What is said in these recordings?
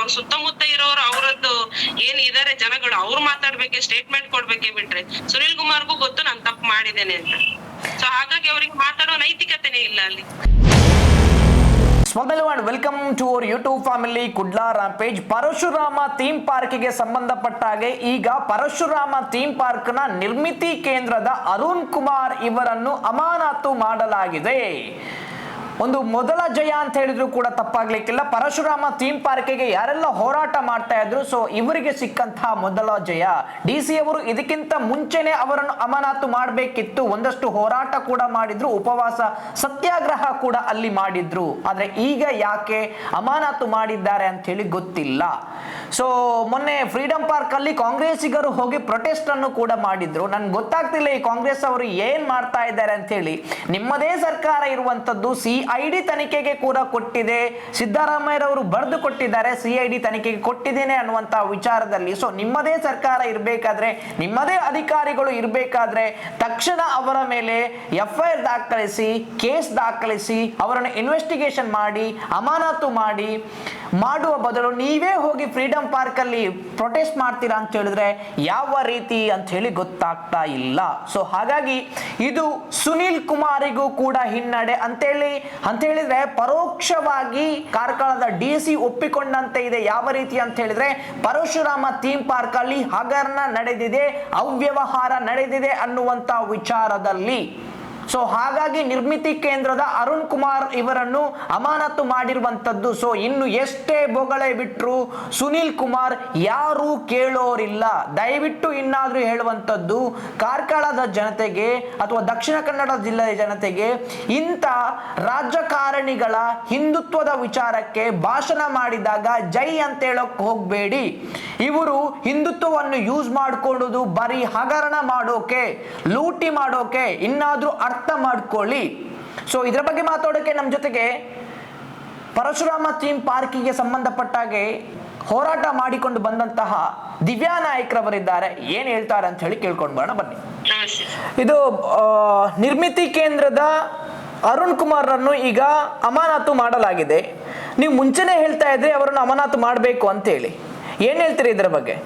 ಅವ್ರ ಸುತ್ತಮುತ್ತ ಇರೋರು ಅವರದ್ದು ಏನ್ ಇದಾರೆ ಜನಗಳು ಅವ್ರು ಮಾತಾಡ್ಬೇಕೆ, ಸ್ಟೇಟ್ಮೆಂಟ್ ಕೊಡ್ಬೇಕೆ ಬಿಟ್ರೆ ಸುನಿಲ್ ಕುಮಾರ್ಗೂ ಗೊತ್ತು ನಾನ್ ತಪ್ಪು ಮಾಡಿದ್ದೇನೆ ಅಂತ. ಸೊ ಹಾಗಾಗಿ ಅವ್ರಿಗೆ ಮಾತಾಡೋ ನೈತಿಕತೆನೇ ಇಲ್ಲ ಅಲ್ಲಿ. Welcome to our YouTube family Kudla rampage. Parashurama theme ಪಾರ್ಕ್ಗೆ ಸಂಬಂಧಪಟ್ಟ ಹಾಗೆ ಈಗ ಪರಶುರಾಮ ಥೀಮ್ ಪಾರ್ಕ್ ನ ನಿರ್ಮಿತಿ ಕೇಂದ್ರದ ಅರುಣ್ ಕುಮಾರ್ ಇವರನ್ನು ಅಮಾನತು ಮಾಡಲಾಗಿದೆ. ಒಂದು ಮೊದಲ ಜಯ ಅಂತ ಹೇಳಿದ್ರು ಕೂಡ ತಪ್ಪಾಗ್ಲಿಕ್ಕಿಲ್ಲ. ಪರಶುರಾಮ ಥೀಮ್ ಪಾರ್ಕ್ಗೆ ಯಾರೆಲ್ಲ ಹೋರಾಟ ಮಾಡ್ತಾ ಇದ್ರು, ಸೊ ಇವರಿಗೆ ಸಿಕ್ಕಂತಹ ಮೊದಲ ಜಯ. DC ಅವರು ಇದಕ್ಕಿಂತ ಮುಂಚೆನೆ ಅವರನ್ನು ಅಮಾನತು ಮಾಡಬೇಕಿತ್ತು. ಒಂದಷ್ಟು ಹೋರಾಟ ಕೂಡ ಮಾಡಿದ್ರು, ಉಪವಾಸ ಸತ್ಯಾಗ್ರಹ ಕೂಡ ಅಲ್ಲಿ ಮಾಡಿದ್ರು. ಆದ್ರೆ ಈಗ ಯಾಕೆ ಅಮಾನತು ಮಾಡಿದ್ದಾರೆ ಅಂತ ಹೇಳಿ ಗೊತ್ತಿಲ್ಲ. ಸೊ ಮೊನ್ನೆ ಫ್ರೀಡಂ ಪಾರ್ಕ್ ಅಲ್ಲಿ ಕಾಂಗ್ರೆಸ್ಸಿಗರು ಹೋಗಿ ಪ್ರೊಟೆಸ್ಟ್ ಅನ್ನು ಕೂಡ ಮಾಡಿದ್ರು. ನನ್ಗೆ ಗೊತ್ತಾಗ್ತಿಲ್ಲ ಈ ಕಾಂಗ್ರೆಸ್ ಅವರು ಏನ್ ಮಾಡ್ತಾ ಇದ್ದಾರೆ ಅಂತ ಹೇಳಿ. ನಿಮ್ಮದೇ ಸರ್ಕಾರ ಇರುವಂತದ್ದು CID ತನಿಖೆಗೆ ಕೂಡ ಕೊಟ್ಟಿದೆ. ಸಿದ್ದರಾಮಯ್ಯರವರು ಬರೆದು ಕೊಟ್ಟಿದ್ದಾರೆ CID ತನಿಖೆಗೆ ಕೊಟ್ಟಿದ್ದೇನೆ ಅನ್ನುವಂತ ವಿಚಾರದಲ್ಲಿ. ಸೊ ನಿಮ್ಮದೇ ಸರ್ಕಾರ ಇರಬೇಕಾದ್ರೆ, ನಿಮ್ಮದೇ ಅಧಿಕಾರಿಗಳು ಇರಬೇಕಾದ್ರೆ ತಕ್ಷಣ ಅವರ ಮೇಲೆ FIR ದಾಖಲಿಸಿ, ಕೇಸ್ ದಾಖಲಿಸಿ, ಅವರನ್ನು ಇನ್ವೆಸ್ಟಿಗೇಷನ್ ಮಾಡಿ, ಅಮಾನತು ಮಾಡುವ ಬದಲು ನೀವೇ ಹೋಗಿ ಫ್ರೀಡಂ ಪಾರ್ಕ್ ಅಲ್ಲಿ ಪ್ರೊಟೆಸ್ಟ್ ಮಾಡ್ತೀರಾ ಅಂತ ಹೇಳಿದ್ರೆ ಯಾವ ರೀತಿ ಅಂತ ಹೇಳಿ ಗೊತ್ತಾಗ್ತಾ ಇಲ್ಲ. ಸೊ ಹಾಗಾಗಿ ಇದು ಸುನಿಲ್ ಕುಮಾರಿಗೂ ಕೂಡ ಹಿನ್ನಡೆ ಅಂತ ಹೇಳಿದ್ರೆ ಪರೋಕ್ಷವಾಗಿ ಕಾರ್ಕಳದ DC ಒಪ್ಪಿಕೊಂಡಂತೆ ಇದೆ. ಯಾವ ರೀತಿ ಅಂತ ಹೇಳಿದ್ರೆ ಪರಶುರಾಮ ಥೀಮ್ ಪಾರ್ಕ್ ಅಲ್ಲಿ ಹಗರಣ ನಡೆದಿದೆ, ಅವ್ಯವಹಾರ ನಡೆದಿದೆ ಅನ್ನುವಂತ ವಿಚಾರದಲ್ಲಿ. ಸೊ ಹಾಗಾಗಿ ನಿರ್ಮಿತಿ ಕೇಂದ್ರದ ಅರುಣ್ ಕುಮಾರ್ ಇವರನ್ನು ಅಮಾನತು ಮಾಡಿರುವಂತದ್ದು. ಸೊ ಇನ್ನು ಎಷ್ಟೇ ಬೊಗಳೆ ಬಿಟ್ರು ಸುನಿಲ್ ಕುಮಾರ್ ಯಾರು ಕೇಳೋರಿಲ್ಲ. ದಯವಿಟ್ಟು ಇನ್ನಾದ್ರೂ ಹೇಳುವಂತದ್ದು, ಕಾರ್ಕಳದ ಜನತೆಗೆ ಅಥವಾ ದಕ್ಷಿಣ ಕನ್ನಡ ಜಿಲ್ಲೆಯ ಜನತೆಗೆ ಇಂಥ ರಾಜಕಾರಣಿಗಳ ಹಿಂದುತ್ವದ ವಿಚಾರಕ್ಕೆ ಭಾಷಣ ಮಾಡಿದಾಗ ಜೈ ಅಂತ ಹೇಳಕ್ ಹೋಗ್ಬೇಡಿ. ಇವರು ಹಿಂದುತ್ವವನ್ನು ಯೂಸ್ ಮಾಡಿಕೊಳ್ಳುವುದು ಬರೀ ಹಗರಣ ಮಾಡೋಕೆ, ಲೂಟಿ ಮಾಡೋಕೆ. ಇನ್ನಾದ್ರೂ ಅರ್ಥ ಮಾಡ್ಕೊಳ್ಳಿ. ಸೊ ಇದರ ಬಗ್ಗೆ ಮಾತಾಡೋಕೆ ನಮ್ಮ ಜೊತೆಗೆ ಪರಶುರಾಮ ಥೀಮ್ ಪಾರ್ಕಿಗೆ ಸಂಬಂಧಪಟ್ಟಾಗೆ ಹೋರಾಟ ಮಾಡಿಕೊಂಡು ಬಂದಂತಹ ದಿವ್ಯಾ ನಾಯ್ಕರವರಿದ್ದಾರೆ. ಏನ್ ಹೇಳ್ತಾರೆ ಅಂತ ಹೇಳಿ ಕೇಳ್ಕೊಂಡು ಬರೋಣ ಬನ್ನಿ. ಇದು ನಿರ್ಮಿತಿ ಕೇಂದ್ರದ ಅರುಣ್ ಕುಮಾರ್ ಅನ್ನು ಈಗ ಅಮಾನತು ಮಾಡಲಾಗಿದೆ. ನೀವು ಮುಂಚೆನೆ ಹೇಳ್ತಾ ಇದ್ರಿ ಅವರನ್ನು ಅಮಾನತು ಮಾಡಬೇಕು ಅಂತ ಹೇಳಿ. ಏನ್ ಹೇಳ್ತೀರಿ ಇದರ ಬಗ್ಗೆ?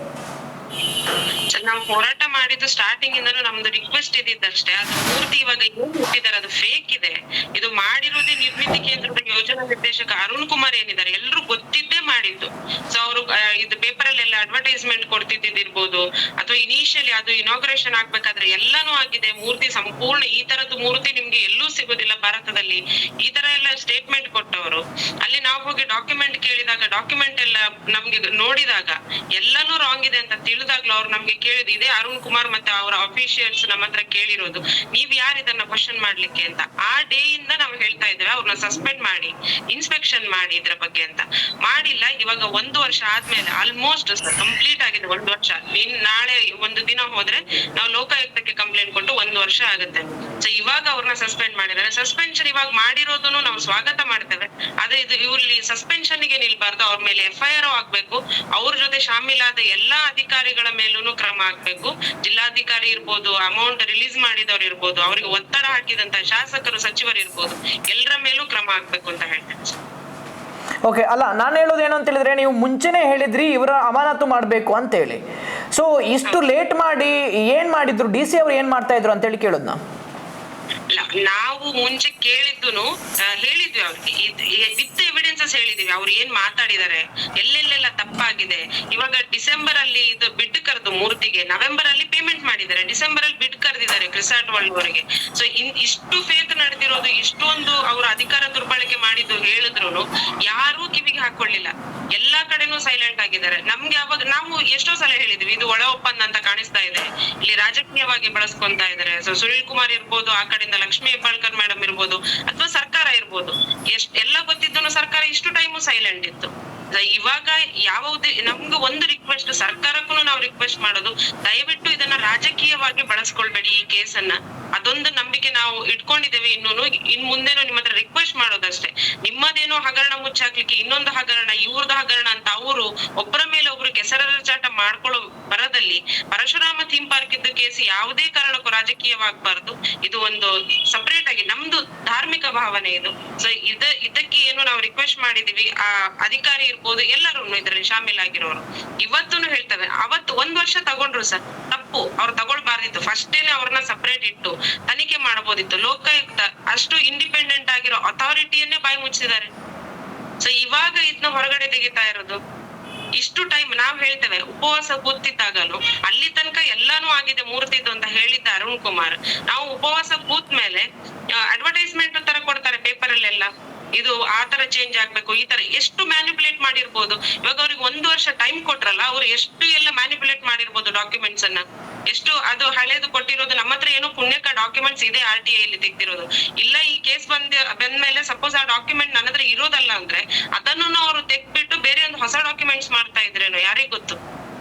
ನಾವು ಹೋರಾಟ ಮಾಡಿದ್ದು ಸ್ಟಾರ್ಟಿಂಗ್ ಇಂದನೂ ನಮ್ದು ರಿಕ್ವೆಸ್ಟ್ ಇದ್ದಿದ್ದಷ್ಟೇ. ಅದು ಪೂರ್ತಿ ಇವಾಗ ಏನ್ ಹುಟ್ಟಿದ್ದಾರೆ ಅದು ಫೇಕ್ ಇದೆ. ಇದು ಮಾಡಿರೋದೇ ನಿರ್ಮಿತಿ ಕೇಂದ್ರದ ಯೋಜನಾ ನಿರ್ದೇಶಕ ಅರುಣ್ ಕುಮಾರ್ ಏನಿದ್ದಾರೆ ಎಲ್ರು ಗೊತ್ತಿದ್ದೇ ಮಾಡಿದ್ದು. ಸೊ ಅವರು ಇದು ಪೇಪರ್ ಅಲ್ಲೆಲ್ಲ ಅಡ್ವರ್ಟೈಸ್ಮೆಂಟ್ ಕೊಡ್ತಿದ್ದಿರ್ಬೋದು, ಅಥವಾ ಇನಿಷಿಯಲಿ ಅದು ಇನಾಗ್ರೇಷನ್ ಆಗ್ಬೇಕಾದ್ರೆ ಎಲ್ಲಾನು ಆಗಿದೆ. ಮೂರ್ತಿ ಸಂಪೂರ್ಣ ಈ ತರದ್ದು ಮೂರ್ತಿ ನಿಮ್ಗೆ ಎಲ್ಲೂ ಸಿಗೋದಿಲ್ಲ ಭಾರತದಲ್ಲಿ, ಈ ತರ ಎಲ್ಲ ಸ್ಟೇಟ್ಮೆಂಟ್ ಕೊಟ್ಟವರು. ಅಲ್ಲಿ ನಾವು ಹೋಗಿ ಡಾಕ್ಯುಮೆಂಟ್ ಕೇಳಿದಾಗ, ಡಾಕ್ಯುಮೆಂಟ್ ಎಲ್ಲ ನಮ್ಗೆ ನೋಡಿದಾಗ ಎಲ್ಲಾನು ರಾಂಗ್ ಇದೆ ಅಂತ ತಿಳಿದಾಗ್ಲೂ ಅವ್ರು ನಮ್ಗೆ ಕೇಳಿದ್ ಇದೇ ಅರುಣ್ ಕುಮಾರ್ ಮತ್ತೆ ಅವರ ಅಫಿಷಿಯಲ್ಸ್ ನಮ್ಮ ಹತ್ರ ಕೇಳಿರೋದು, ನೀವ್ ಯಾರು ಇದನ್ನ ಕ್ವಶನ್ ಮಾಡ್ಲಿಕ್ಕೆ ಅಂತ. ಆ ಡೇ ಇಂದ ನಾವು ಹೇಳ್ತಾ ಇದ್ದೇವೆ ಅವ್ರನ್ನ ಸಸ್ಪೆಂಡ್ ಮಾಡಿ, ಇನ್ಸ್ಪೆಕ್ಷನ್ ಮಾಡಿ ಇದ್ರ ಬಗ್ಗೆ ಅಂತ. ಮಾಡಿಲ್ಲ. ಇವಾಗ 1 ವರ್ಷ ಆದ್ಮೇಲೆ ಆಲ್ಮೋಸ್ಟ್ ಕಂಪ್ಲೀಟ್ ಆಗಿದೆ 1 ವರ್ಷ. ನಾಳೆ ಒಂದು ದಿನ ಹೋದ್ರೆ ನಾವು ಲೋಕಾಯುಕ್ತಕ್ಕೆ ಕಂಪ್ಲೇಂಟ್ ಕೊಟ್ಟು 1 ವರ್ಷ ಆಗುತ್ತೆ. ಸೊ ಇವಾಗ ಅವ್ರನ್ನ ಸಸ್ಪೆಂಡ್ ಮಾಡಿದ್ದಾರೆ. ಸಸ್ಪೆನ್ಷನ್ ಇವಾಗ ಮಾಡಿರೋದನ್ನು ನಾವು ಸ್ವಾಗತ ಮಾಡ್ತೇವೆ. ಆದ್ರೆ ಇದು ಇವ್ರಲ್ಲಿ ಸಸ್ಪೆನ್ಷನ್ ಗೆ ನಿಲ್ಬಾರ್ದು, ಅವ್ರ ಮೇಲೆ FIR ಆಗ್ಬೇಕು. ಅವ್ರ ಜೊತೆ ಶಾಮೀಲಾದ ಎಲ್ಲಾ ಅಧಿಕಾರಿಗಳ ಮೇಲೂ ಕ್ರಮ ಆಗ್ಬೇಕು. ಜಿಲ್ಲಾಧಿಕಾರಿ ಇರ್ಬೋದು, ಅಮೌಂಟ್ ರಿಲೀಸ್ ಮಾಡಿದವ್ರು ಇರ್ಬೋದು, ಅವ್ರಿಗೆ ಒತ್ತಡ ಹಾಕಿದಂತ ಶಾಸಕರು, ಸಚಿವರು ಇರ್ಬೋದು, ಎಲ್ಲರ ಮೇಲೂ ಕ್ರಮ ಆಗ್ಬೇಕು ಅಂತ ಹೇಳ್ತೇನೆ. ಓಕೆ, ಅಲ್ಲ ನಾನು ಹೇಳೋದು ಏನು ಅಂತ ಹೇಳಿದ್ರೆ, ನೀವು ಮುಂಚೆನೆ ಹೇಳಿದ್ರಿ ಇವರ ಅಮಾನತು ಮಾಡಬೇಕು ಅಂತ ಹೇಳಿ. ಸೊ ಇಷ್ಟು ಲೇಟ್ ಮಾಡಿ ಏನ್ ಮಾಡಿದ್ರು DC ಅವರು, ಏನ್ ಮಾಡ್ತಾ ಇದ್ರು ಅಂತ ಹೇಳಿ ಕೇಳೋದು ನಾವು ಮುಂಚೆ ಕೇಳಿದ್ದುನು ಹೇಳಿದ್ವಿ ಅವ್ರಿಗೆ, ವಿತ್ ಎವಿಡೆನ್ಸಸ್ ಹೇಳಿದ್ವಿ ಅವ್ರು ಏನ್ ಮಾತಾಡಿದ್ದಾರೆ, ಎಲ್ಲೆಲ್ಲೆಲ್ಲ ತಪ್ಪಾಗಿದೆ. ಇವಾಗ ಡಿಸೆಂಬರ್ ಅಲ್ಲಿ ಇದು ಬಿಡ್ ಕರೆದು ಮೂರ್ತಿಗೆ, ನವೆಂಬರ್ ಅಲ್ಲಿ ಪೇಮೆಂಟ್ ಮಾಡಿದ್ದಾರೆ, ಡಿಸೆಂಬರ್ ಅಲ್ಲಿ ಬಿಡ್ ಕರೆದಿದ್ದಾರೆ ಕ್ರಿಸಾಟ್ ವರ್ಲ್ಡ್ ಅವರಿಗೆ. ಸೊ ಇಷ್ಟು ಫೇಕ್ ನಡೆದಿರೋದು, ಇಷ್ಟೊಂದು ಅವ್ರ ಅಧಿಕಾರ ದುರ್ಬಳಕೆ ಮಾಡಿದ್ದು ಹೇಳಿದ್ರು ಯಾರೂ ಕಿವಿಗೆ ಹಾಕೊಳ್ಳಿಲ್ಲ. ಎಲ್ಲಾ ಕಡೆನೂ ಸೈಲೆಂಟ್ ಆಗಿದ್ದಾರೆ. ನಮ್ಗೆ ಅವಾಗ ನಾವು ಎಷ್ಟೋ ಸಲ ಹೇಳಿದ್ವಿ ಇದು ಒಳ ಒಪ್ಪಂದ ಅಂತ ಕಾಣಿಸ್ತಾ ಇದೆ, ಇಲ್ಲಿ ರಾಜಕೀಯವಾಗಿ ಬಳಸ್ಕೊಂತಾ ಇದ್ದಾರೆ. ಸೊ ಸುನಿಲ್ ಕುಮಾರ್ ಇರ್ಬೋದು, ಆ ಕಡೆಯಿಂದ ಲಕ್ಷ್ಮೀ ಹೆಬ್ಬಾಳ್ಕರ್ ಮೇಡಮ್ ಇರ್ಬೋದು, ಅಥವಾ ಸರ್ಕಾರ ಇರ್ಬೋದು, ಎಲ್ಲ ಗೊತ್ತಿದ್ದನು ಸರ್ಕಾರ ಇಷ್ಟು ಟೈಮು ಸೈಲೆಂಟ್ ಇತ್ತು. ಇವಾಗ ಯಾವುದೇ ನಮ್ಗೆ ಒಂದು ರಿಕ್ವೆಸ್ಟ್, ಸರ್ಕಾರಕ್ಕೂ ನಾವು ರಿಕ್ವೆಸ್ಟ್ ಮಾಡೋದು, ದಯವಿಟ್ಟು ಇದನ್ನ ರಾಜಕೀಯವಾಗಿ ಬಳಸ್ಕೊಳ್ಬೇಡಿ ಈ ಕೇಸನ್ನ. ಅದೊಂದು ನಂಬಿಕೆ ನಾವು ಇಟ್ಕೊಂಡಿದ್ದೇವೆ. ಇನ್ ಮುಂದೇನು ನಿಮ್ಮ ಹತ್ರ ರಿಕ್ವೆಸ್ಟ್ ಮಾಡೋದಷ್ಟೇ. ನಿಮ್ಮದೇನೋ ಹಗರಣ ಮುಚ್ಚಾಕ್ಲಿಕ್ಕೆ ಇನ್ನೊಂದು ಹಗರಣ, ಇವ್ರದ್ದು ಹಗರಣ ಅಂತ ಅಂತ ಅವರು ಒಬ್ಬರ ಮೇಲೆ ಒಬ್ರು ಕೆಸರಚಾಟ ಮಾಡ್ಕೊಳ್ಳೋ ಬರದಲ್ಲಿ ಪರಶುರಾಮ ಥೀಮ್ ಪಾರ್ಕ್ ಇದ್ದ ಕೇಸ್ ಯಾವುದೇ ಕಾರಣಕ್ಕೂ ರಾಜಕೀಯವಾಗಬಾರ್ದು. ಇದು ಒಂದು ಸಪರೇಟ್ ಆಗಿ ನಮ್ದು ಧಾರ್ಮಿಕ ಭಾವನೆ ಇದು. ಸೊ ಇದಕ್ಕೆ ಏನು ನಾವು ರಿಕ್ವೆಸ್ಟ್ ಮಾಡಿದೀವಿ, ಆ ಅಧಿಕಾರಿ ಇರ್ಬೋದು ಎಲ್ಲರೂ ಇದರಲ್ಲಿ ಶಾಮೀಲಾಗಿರೋರು ಇವತ್ತೂ ಹೇಳ್ತೇವೆ. ಅವತ್ತು 1 ವರ್ಷ ತಗೊಂಡ್ರು ಸರ್, ತಪ್ಪು, ಅವ್ರು ತಗೊಳ್ಬಾರ್ದಿತ್ತು. ಫಸ್ಟೇನೆ ಅವ್ರನ್ನ ಸಪರೇಟ್ ಇಟ್ಟು ತನಿಖೆ ಮಾಡಬಹುದಿತ್ತು. ಲೋಕಾಯುಕ್ತ ಅಷ್ಟು ಇಂಡಿಪೆಂಡೆಂಟ್ ಆಗಿರೋ ಅಥಾರಿಟಿಯನ್ನೇ ಬಾಯಿ ಮುಚ್ಚಿದ್ದಾರೆ. ಸೊ ಇವಾಗ ಇದನ್ನ ಹೊರಗಡೆ ತೆಗಿತಾ ಇರೋದು. ಇಷ್ಟು ಟೈಮ್ ನಾವ್ ಹೇಳ್ತೇವೆ, ಉಪವಾಸ ಕೂತಿದ್ದಾಗನು ಅಲ್ಲಿ ತನಕ ಎಲ್ಲಾನು ಆಗಿದೆ ಮೂರ್ತಿದ್ದು ಅಂತ ಹೇಳಿದ್ದ ಅರುಣ್ ಕುಮಾರ್, ನಾವು ಉಪವಾಸ ಕೂತ್ ಮೇಲೆ ಅಡ್ವರ್ಟೈಸ್ಮೆಂಟ್ ತರ ಕೊಡ್ತಾರೆ ಪೇಪರ್ ಅಲ್ಲೆಲ್ಲ, ಇದು ಆ ತರ ಚೇಂಜ್ ಆಗ್ಬೇಕು, ಈ ತರ ಎಷ್ಟು ಮ್ಯಾನಿಪುಲೇಟ್ ಮಾಡಿರ್ಬೋದು. ಇವಾಗ ಅವ್ರಿಗೆ 1 ವರ್ಷ ಟೈಮ್ ಕೊಟ್ರಲ್ಲ, ಅವ್ರು ಎಷ್ಟು ಎಲ್ಲ ಮ್ಯಾನಿಪುಲೇಟ್ ಮಾಡಿರ್ಬೋದು ಡಾಕ್ಯುಮೆಂಟ್ಸ್ ಅನ್ನ. ಎಷ್ಟು ಅದು ಹಳೇದು ಕೊಟ್ಟಿರೋದು, ನಮ್ಮ ಹತ್ರ ಏನೋ ಪುಣ್ಯಕ ಡಾಕ್ಯುಮೆಂಟ್ಸ್ ಇದೆ RTI ಇಲ್ಲಿ ತೆಗ್ದಿರೋದು ಇಲ್ಲ. ಈ ಕೇಸ್ ಬಂದ್ಮೇಲೆ ಸಪೋಸ್ ಆ ಡಾಕ್ಯುಮೆಂಟ್ ನನ್ನ ಹತ್ರ ಇರೋದಲ್ಲ ಅಂದ್ರೆ ಅದನ್ನು ಅವ್ರು ತೆಗ್ದ್ಬಿಟ್ಟು ಬೇರೆ ಒಂದು ಹೊಸ ಡಾಕ್ಯುಮೆಂಟ್ಸ್ ಮಾಡ್ತಾ ಇದ್ರೇನೋ ಯಾರಿಗ್ ಗೊತ್ತು.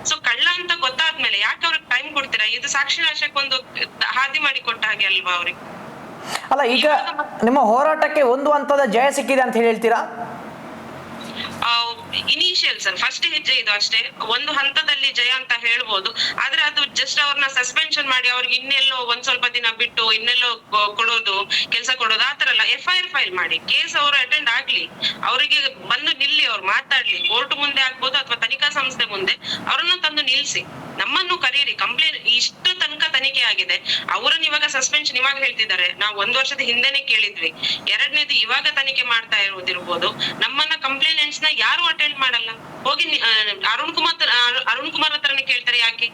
ಸೊ ಕಳ್ಳ ಅಂತ ಗೊತ್ತಾದ್ಮೇಲೆ ಯಾಕೆ ಅವ್ರಿಗೆ ಟೈಮ್ ಕೊಡ್ತೀರಾ? ಇದು ಸಾಕ್ಷಿ ನಾಶಕ್ಕೆ ಒಂದು ಹಾದಿ ಮಾಡಿ ಕೊಟ್ಟ ಹಾಗೆ ಅಲ್ವಾ ಅವ್ರಿಗೆ. ಅಲ್ಲ, ಈಗ ನಿಮ್ಮ ಹೋರಾಟಕ್ಕೆ ಒಂದು ಹಂತದ ಜಯ ಸಿಕ್ಕಿದೆ ಅಂತ ಹೇಳ್ತೀರಾ? ಇನಿಷಿಯಲ್ ಸರ್, ಫಸ್ಟ್ ಹೆಜ್ಜೆ ಇದು ಅಷ್ಟೇ. ಒಂದು ಹಂತದಲ್ಲಿ ಜಯ ಅಂತ ಹೇಳ್ಬೋದು. ಆದ್ರೆ ಅದು ಜಸ್ಟ್ ಅವ್ರನ್ನ ಸಸ್ಪೆನ್ಷನ್ ಮಾಡಿ ಅವ್ರಿಗೆ ಇನ್ನೆಲ್ಲೋ ಒಂದ್ ಸ್ವಲ್ಪ ದಿನ ಬಿಟ್ಟು ಇನ್ನೆಲ್ಲೋ ಕೊಡೋದು, ಕೆಲಸ ಕೊಡೋದು, ಆತರ ಅಲ್ಲ. FIR ಫೈಲ್ ಮಾಡಿ, ಕೇಸ್ ಅವರು ಅಟೆಂಡ್ ಆಗ್ಲಿ, ಅವರಿಗೆ ಬಂದು ನಿಲ್ಲಿ, ಅವ್ರು ಮಾತಾಡ್ಲಿ, ಕೋರ್ಟ್ ಮುಂದೆ ಆಗ್ಬೋದು ಅಥವಾ ತನಿಖಾ ಸಂಸ್ಥೆ ಮುಂದೆ ಅವ್ರನ್ನ ತಂದು ನಿಲ್ಸಿ, ನಮ್ಮನ್ನು ಕರೀರಿ. ಕಂಪ್ಲೇಂಟ್ ಇಷ್ಟು ತನಕ ತನಿಖೆ ಆಗಿದೆ, ಅವರನ್ನ ಇವಾಗ ಸಸ್ಪೆನ್ಷನ್ ಇವಾಗ ಹೇಳ್ತಿದ್ದಾರೆ. ನಾವು 1 ವರ್ಷದ ಹಿಂದೆನೆ ಕೇಳಿದ್ವಿ. ಎರಡನೇದು ಇವಾಗ ತನಿಖೆ ಮಾಡ್ತಾ ಇರೋದಿರ್ಬೋದು. ನಮ್ಮನ್ನ ಕಂಪ್ಲೇನೆಂಟ್ಸ್ ನ ಯಾರು ಅಟೆಂಡ್ ಮಾಡಲ್ಲ. ಹೋಗಿ ಅರುಣ್ ಕುಮಾರ್ ಹತ್ರನೇ ಕೇಳ್ತಾರೆ. ಯಾಕೆ?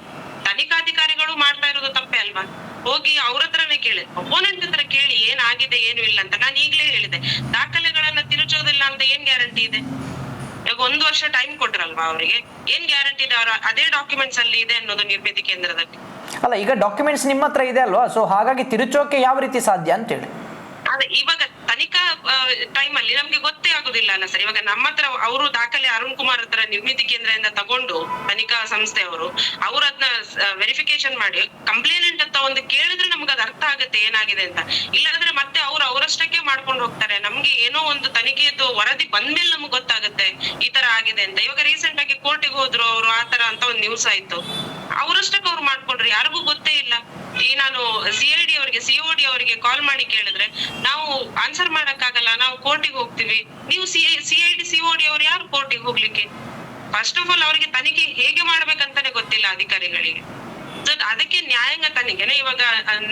ತನಿಖಾಧಿಕಾರಿಗಳು ಮಾಡ್ತಾ ಇರೋದು ತಪ್ಪೇ ಅಲ್ವಾ? ಹೋಗಿ ಅವ್ರ ಹತ್ರನೇ ಕೇಳಿ, ಅಪೋನೆಂಟ್ ಹತ್ರ ಕೇಳಿ ಏನಾಗಿದೆ ಏನು ಇಲ್ಲ ಅಂತ. ನಾನು ಈಗ್ಲೇ ಹೇಳಿದೆ, ದಾಖಲೆಗಳನ್ನ ತಿರುಚೋದಿಲ್ಲ ಅಂತ ಏನ್ ಗ್ಯಾರಂಟಿ ಇದೆ? ಈಗ 1 ವರ್ಷ ಟೈಮ್ ಕೊಟ್ರಲ್ವಾ ಅವರಿಗೆ, ಏನ್ ಗ್ಯಾರಂಟಿ ಇದೆ ಅವ್ರ ಅದೇ ಡಾಕ್ಯುಮೆಂಟ್ಸ್ ಅಲ್ಲಿ ಇದೆ ಅನ್ನೋದು ನಿರ್ಮಿತಿ ಕೇಂದ್ರದಲ್ಲಿ? ಅಲ್ಲ, ಈಗ ಡಾಕ್ಯುಮೆಂಟ್ಸ್ ನಿಮ್ಮ ಹತ್ರ ಇದೆ ಅಲ್ವಾ, ಸೊ ಹಾಗಾಗಿ ತಿರುಚೋಕೆ ಯಾವ ರೀತಿ ಸಾಧ್ಯ ಅಂತ ಹೇಳಿ. ಅದೇ ಇವಾಗ ತನಿಖಾ ಟೈಮ್ ಅಲ್ಲಿ ನಮ್ಗೆ ಗೊತ್ತೇ ಆಗುದಿಲ್ಲ ಅಲ್ಲ ಸರ್. ಇವಾಗ ನಮ್ಮ ಹತ್ರ ಅವರು ದಾಖಲೆ ಅರುಣ್ ಕುಮಾರ್ ಹತ್ರ ನಿರ್ಮಿತಿ ಕೇಂದ್ರದಿಂದ ತಗೊಂಡು ತನಿಖಾ ಸಂಸ್ಥೆಯವರು ಅವ್ರ ಅದನ್ನ ವೆರಿಫಿಕೇಶನ್ ಮಾಡಿ ಕಂಪ್ಲೇನೆಂಟ್ ಅಂತ ಒಂದು ಕೇಳಿದ್ರೆ ನಮ್ಗೆ ಅದು ಅರ್ಥ ಆಗುತ್ತೆ ಏನಾಗಿದೆ ಅಂತ. ಇಲ್ಲಾಂದ್ರೆ ಮತ್ತೆ ಅವ್ರು ಅವರಷ್ಟಕ್ಕೆ ಮಾಡ್ಕೊಂಡು ಹೋಗ್ತಾರೆ. ನಮ್ಗೆ ಏನೋ ಒಂದು ತನಿಖೆದು ವರದಿ ಬಂದ್ಮೇಲೆ ನಮ್ಗೆ ಗೊತ್ತಾಗುತ್ತೆ ಈ ತರ ಆಗಿದೆ ಅಂತ. ಇವಾಗ ರೀಸೆಂಟ್ ಆಗಿ ಕೋರ್ಟಿಗೆ ಹೋದ್ರು ಅವರು, ಆತರ ಅಂತ ಒಂದು ನ್ಯೂಸ್ ಆಯ್ತು. ಅವರಷ್ಟಕ್ಕೆ ಅವ್ರು ಮಾಡ್ಕೊಂಡ್ರು, ಯಾರಿಗೂ ಗೊತ್ತೇ ಇಲ್ಲ. ನಾನು CID ಅವರಿಗೆ COD ಅವರಿಗೆ ಕಾಲ್ ಮಾಡಿ ಕೇಳಿದ್ರೆ, ನಾವು ಆನ್ಸರ್ ಮಾಡಕ್ಕಾಗಲ್ಲ, ನಾವು ಕೋರ್ಟಿಗೆ ಹೋಗ್ತೀವಿ. ನೀವು CID COD ಅವ್ರು ಯಾರು ಕೋರ್ಟಿಗೆ ಹೋಗ್ಲಿಕ್ಕೆ? ಫಸ್ಟ್ ಆಫ್ ಆಲ್ ಅವರಿಗೆ ತನಿಖೆ ಹೇಗೆ ಮಾಡ್ಬೇಕಂತಾನೆ ಗೊತ್ತಿಲ್ಲ ಅಧಿಕಾರಿಗಳಿಗೆ. ಅದಕ್ಕೆ ನ್ಯಾಯಾಂಗ ತನಿಖೆನೆ ಇವಾಗ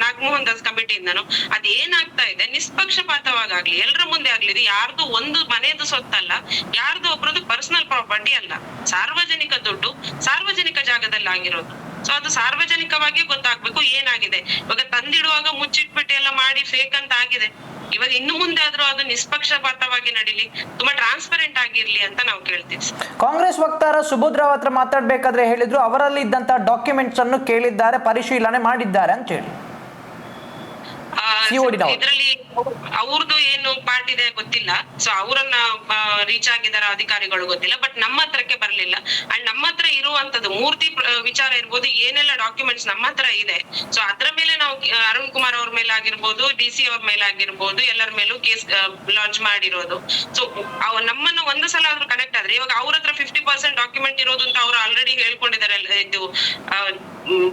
ನಾಗಮೋಹನ್ ದಾಸ್ ಕಮಿಟಿಯಿಂದನು ಅದೇನಾಗ್ತಾ ಇದೆ, ನಿಷ್ಪಕ್ಷಪಾತವಾಗ್ಲಿ, ಎಲ್ಲರ ಮುಂದೆ ಆಗ್ಲಿ. ಇದು ಯಾರ್ದು ಒಂದು ಮನೆಯದು ಸೊತ್ತಲ್ಲ, ಯಾರ್ದು ಒಬ್ರದ್ದು ಪರ್ಸನಲ್ ಪ್ರಾಪರ್ಟಿ ಅಲ್ಲ, ಸಾರ್ವಜನಿಕ ದುಡ್ಡು ಸಾರ್ವಜನಿಕ ಜಾಗದಲ್ಲಿ ಆಗಿರೋದು. ಸೊ ಅದು ಸಾರ್ವಜನಿಕವಾಗಿ ಗೊತ್ತಾಗ್ಬೇಕು ಏನಾಗಿದೆ. ಇವಾಗ ತಂದಿಡುವಾಗ ಮುಚ್ಚಿಟ್ಬಿಟ್ಟು ಎಲ್ಲ ಮಾಡಿ ಫೇಕ್ ಅಂತ ಆಗಿದೆ. ಇವಾಗ ಇನ್ನು ಮುಂದೆ ಆದ್ರೂ ಅದು ನಿಷ್ಪಕ್ಷಪಾತವಾಗಿ ನಡೀಲಿ, ತುಂಬಾ ಟ್ರಾನ್ಸ್ಪರೆಂಟ್ ಆಗಿರ್ಲಿ ಅಂತ ನಾವು ಕೇಳ್ತೀವಿ. ಕಾಂಗ್ರೆಸ್ ವಕ್ತಾರ ಸುಬೋಧ್ ರಾವ್ ಹತ್ರ ಮಾತಾಡ್ಬೇಕಾದ್ರೆ ಹೇಳಿದ್ರು, ಅವರಲ್ಲಿ ಇದ್ದಂತಹ ಡಾಕ್ಯುಮೆಂಟ್ಸ್ ಅನ್ನು ಕೇಳಿದ್ದಾರೆ, ಪರಿಶೀಲನೆ ಮಾಡಿದ್ದಾರೆ ಅಂತ ಹೇಳಿ. ಇದರಲ್ಲಿ ಅವ್ರದ್ದು ಏನು ಪಾರ್ಟ್ ಇದೆ ಗೊತ್ತಿಲ್ಲ. ಸೊ ಅವರನ್ನ ರೀಚ್ ಆಗಿದಾರ ಅಧಿಕಾರಿಗಳು ಗೊತ್ತಿಲ್ಲ. ಬಟ್ ನಮ್ಮ ಹತ್ರಕ್ಕೆ ಬರ್ಲಿಲ್ಲ. ಅಂಡ್ ನಮ್ಮ ಹತ್ರ ಇರುವಂತದ್ದು ಮೂರ್ತಿ ವಿಚಾರ ಇರ್ಬೋದು, ಏನೆಲ್ಲ ಡಾಕ್ಯುಮೆಂಟ್ಸ್ ನಮ್ಮ ಹತ್ರ ಇದೆ, ಸೊ ಅದ್ರ ಮೇಲೆ ನಾವು ಅರುಣ್ ಕುಮಾರ್ ಅವ್ರ ಮೇಲೆ ಆಗಿರ್ಬೋದು, DC ಅವ್ರ ಮೇಲೆ ಆಗಿರ್ಬೋದು, ಎಲ್ಲರ ಮೇಲೂ ಕೇಸ್ ಲಾಂಚ್ ಮಾಡಿರೋದು. ಸೊ ನಮ್ಮನ್ನ ಒಂದು ಸಲ ಆದ್ರೂ ಕನೆಕ್ಟ್ ಆದ್ರೆ, ಇವಾಗ ಅವ್ರ ಹತ್ರ 50% ಡಾಕ್ಯುಮೆಂಟ್ ಇರೋದು ಅಂತ ಅವ್ರು ಆಲ್ರೆಡಿ ಹೇಳ್ಕೊಂಡಿದ್ದಾರೆ. ಇದು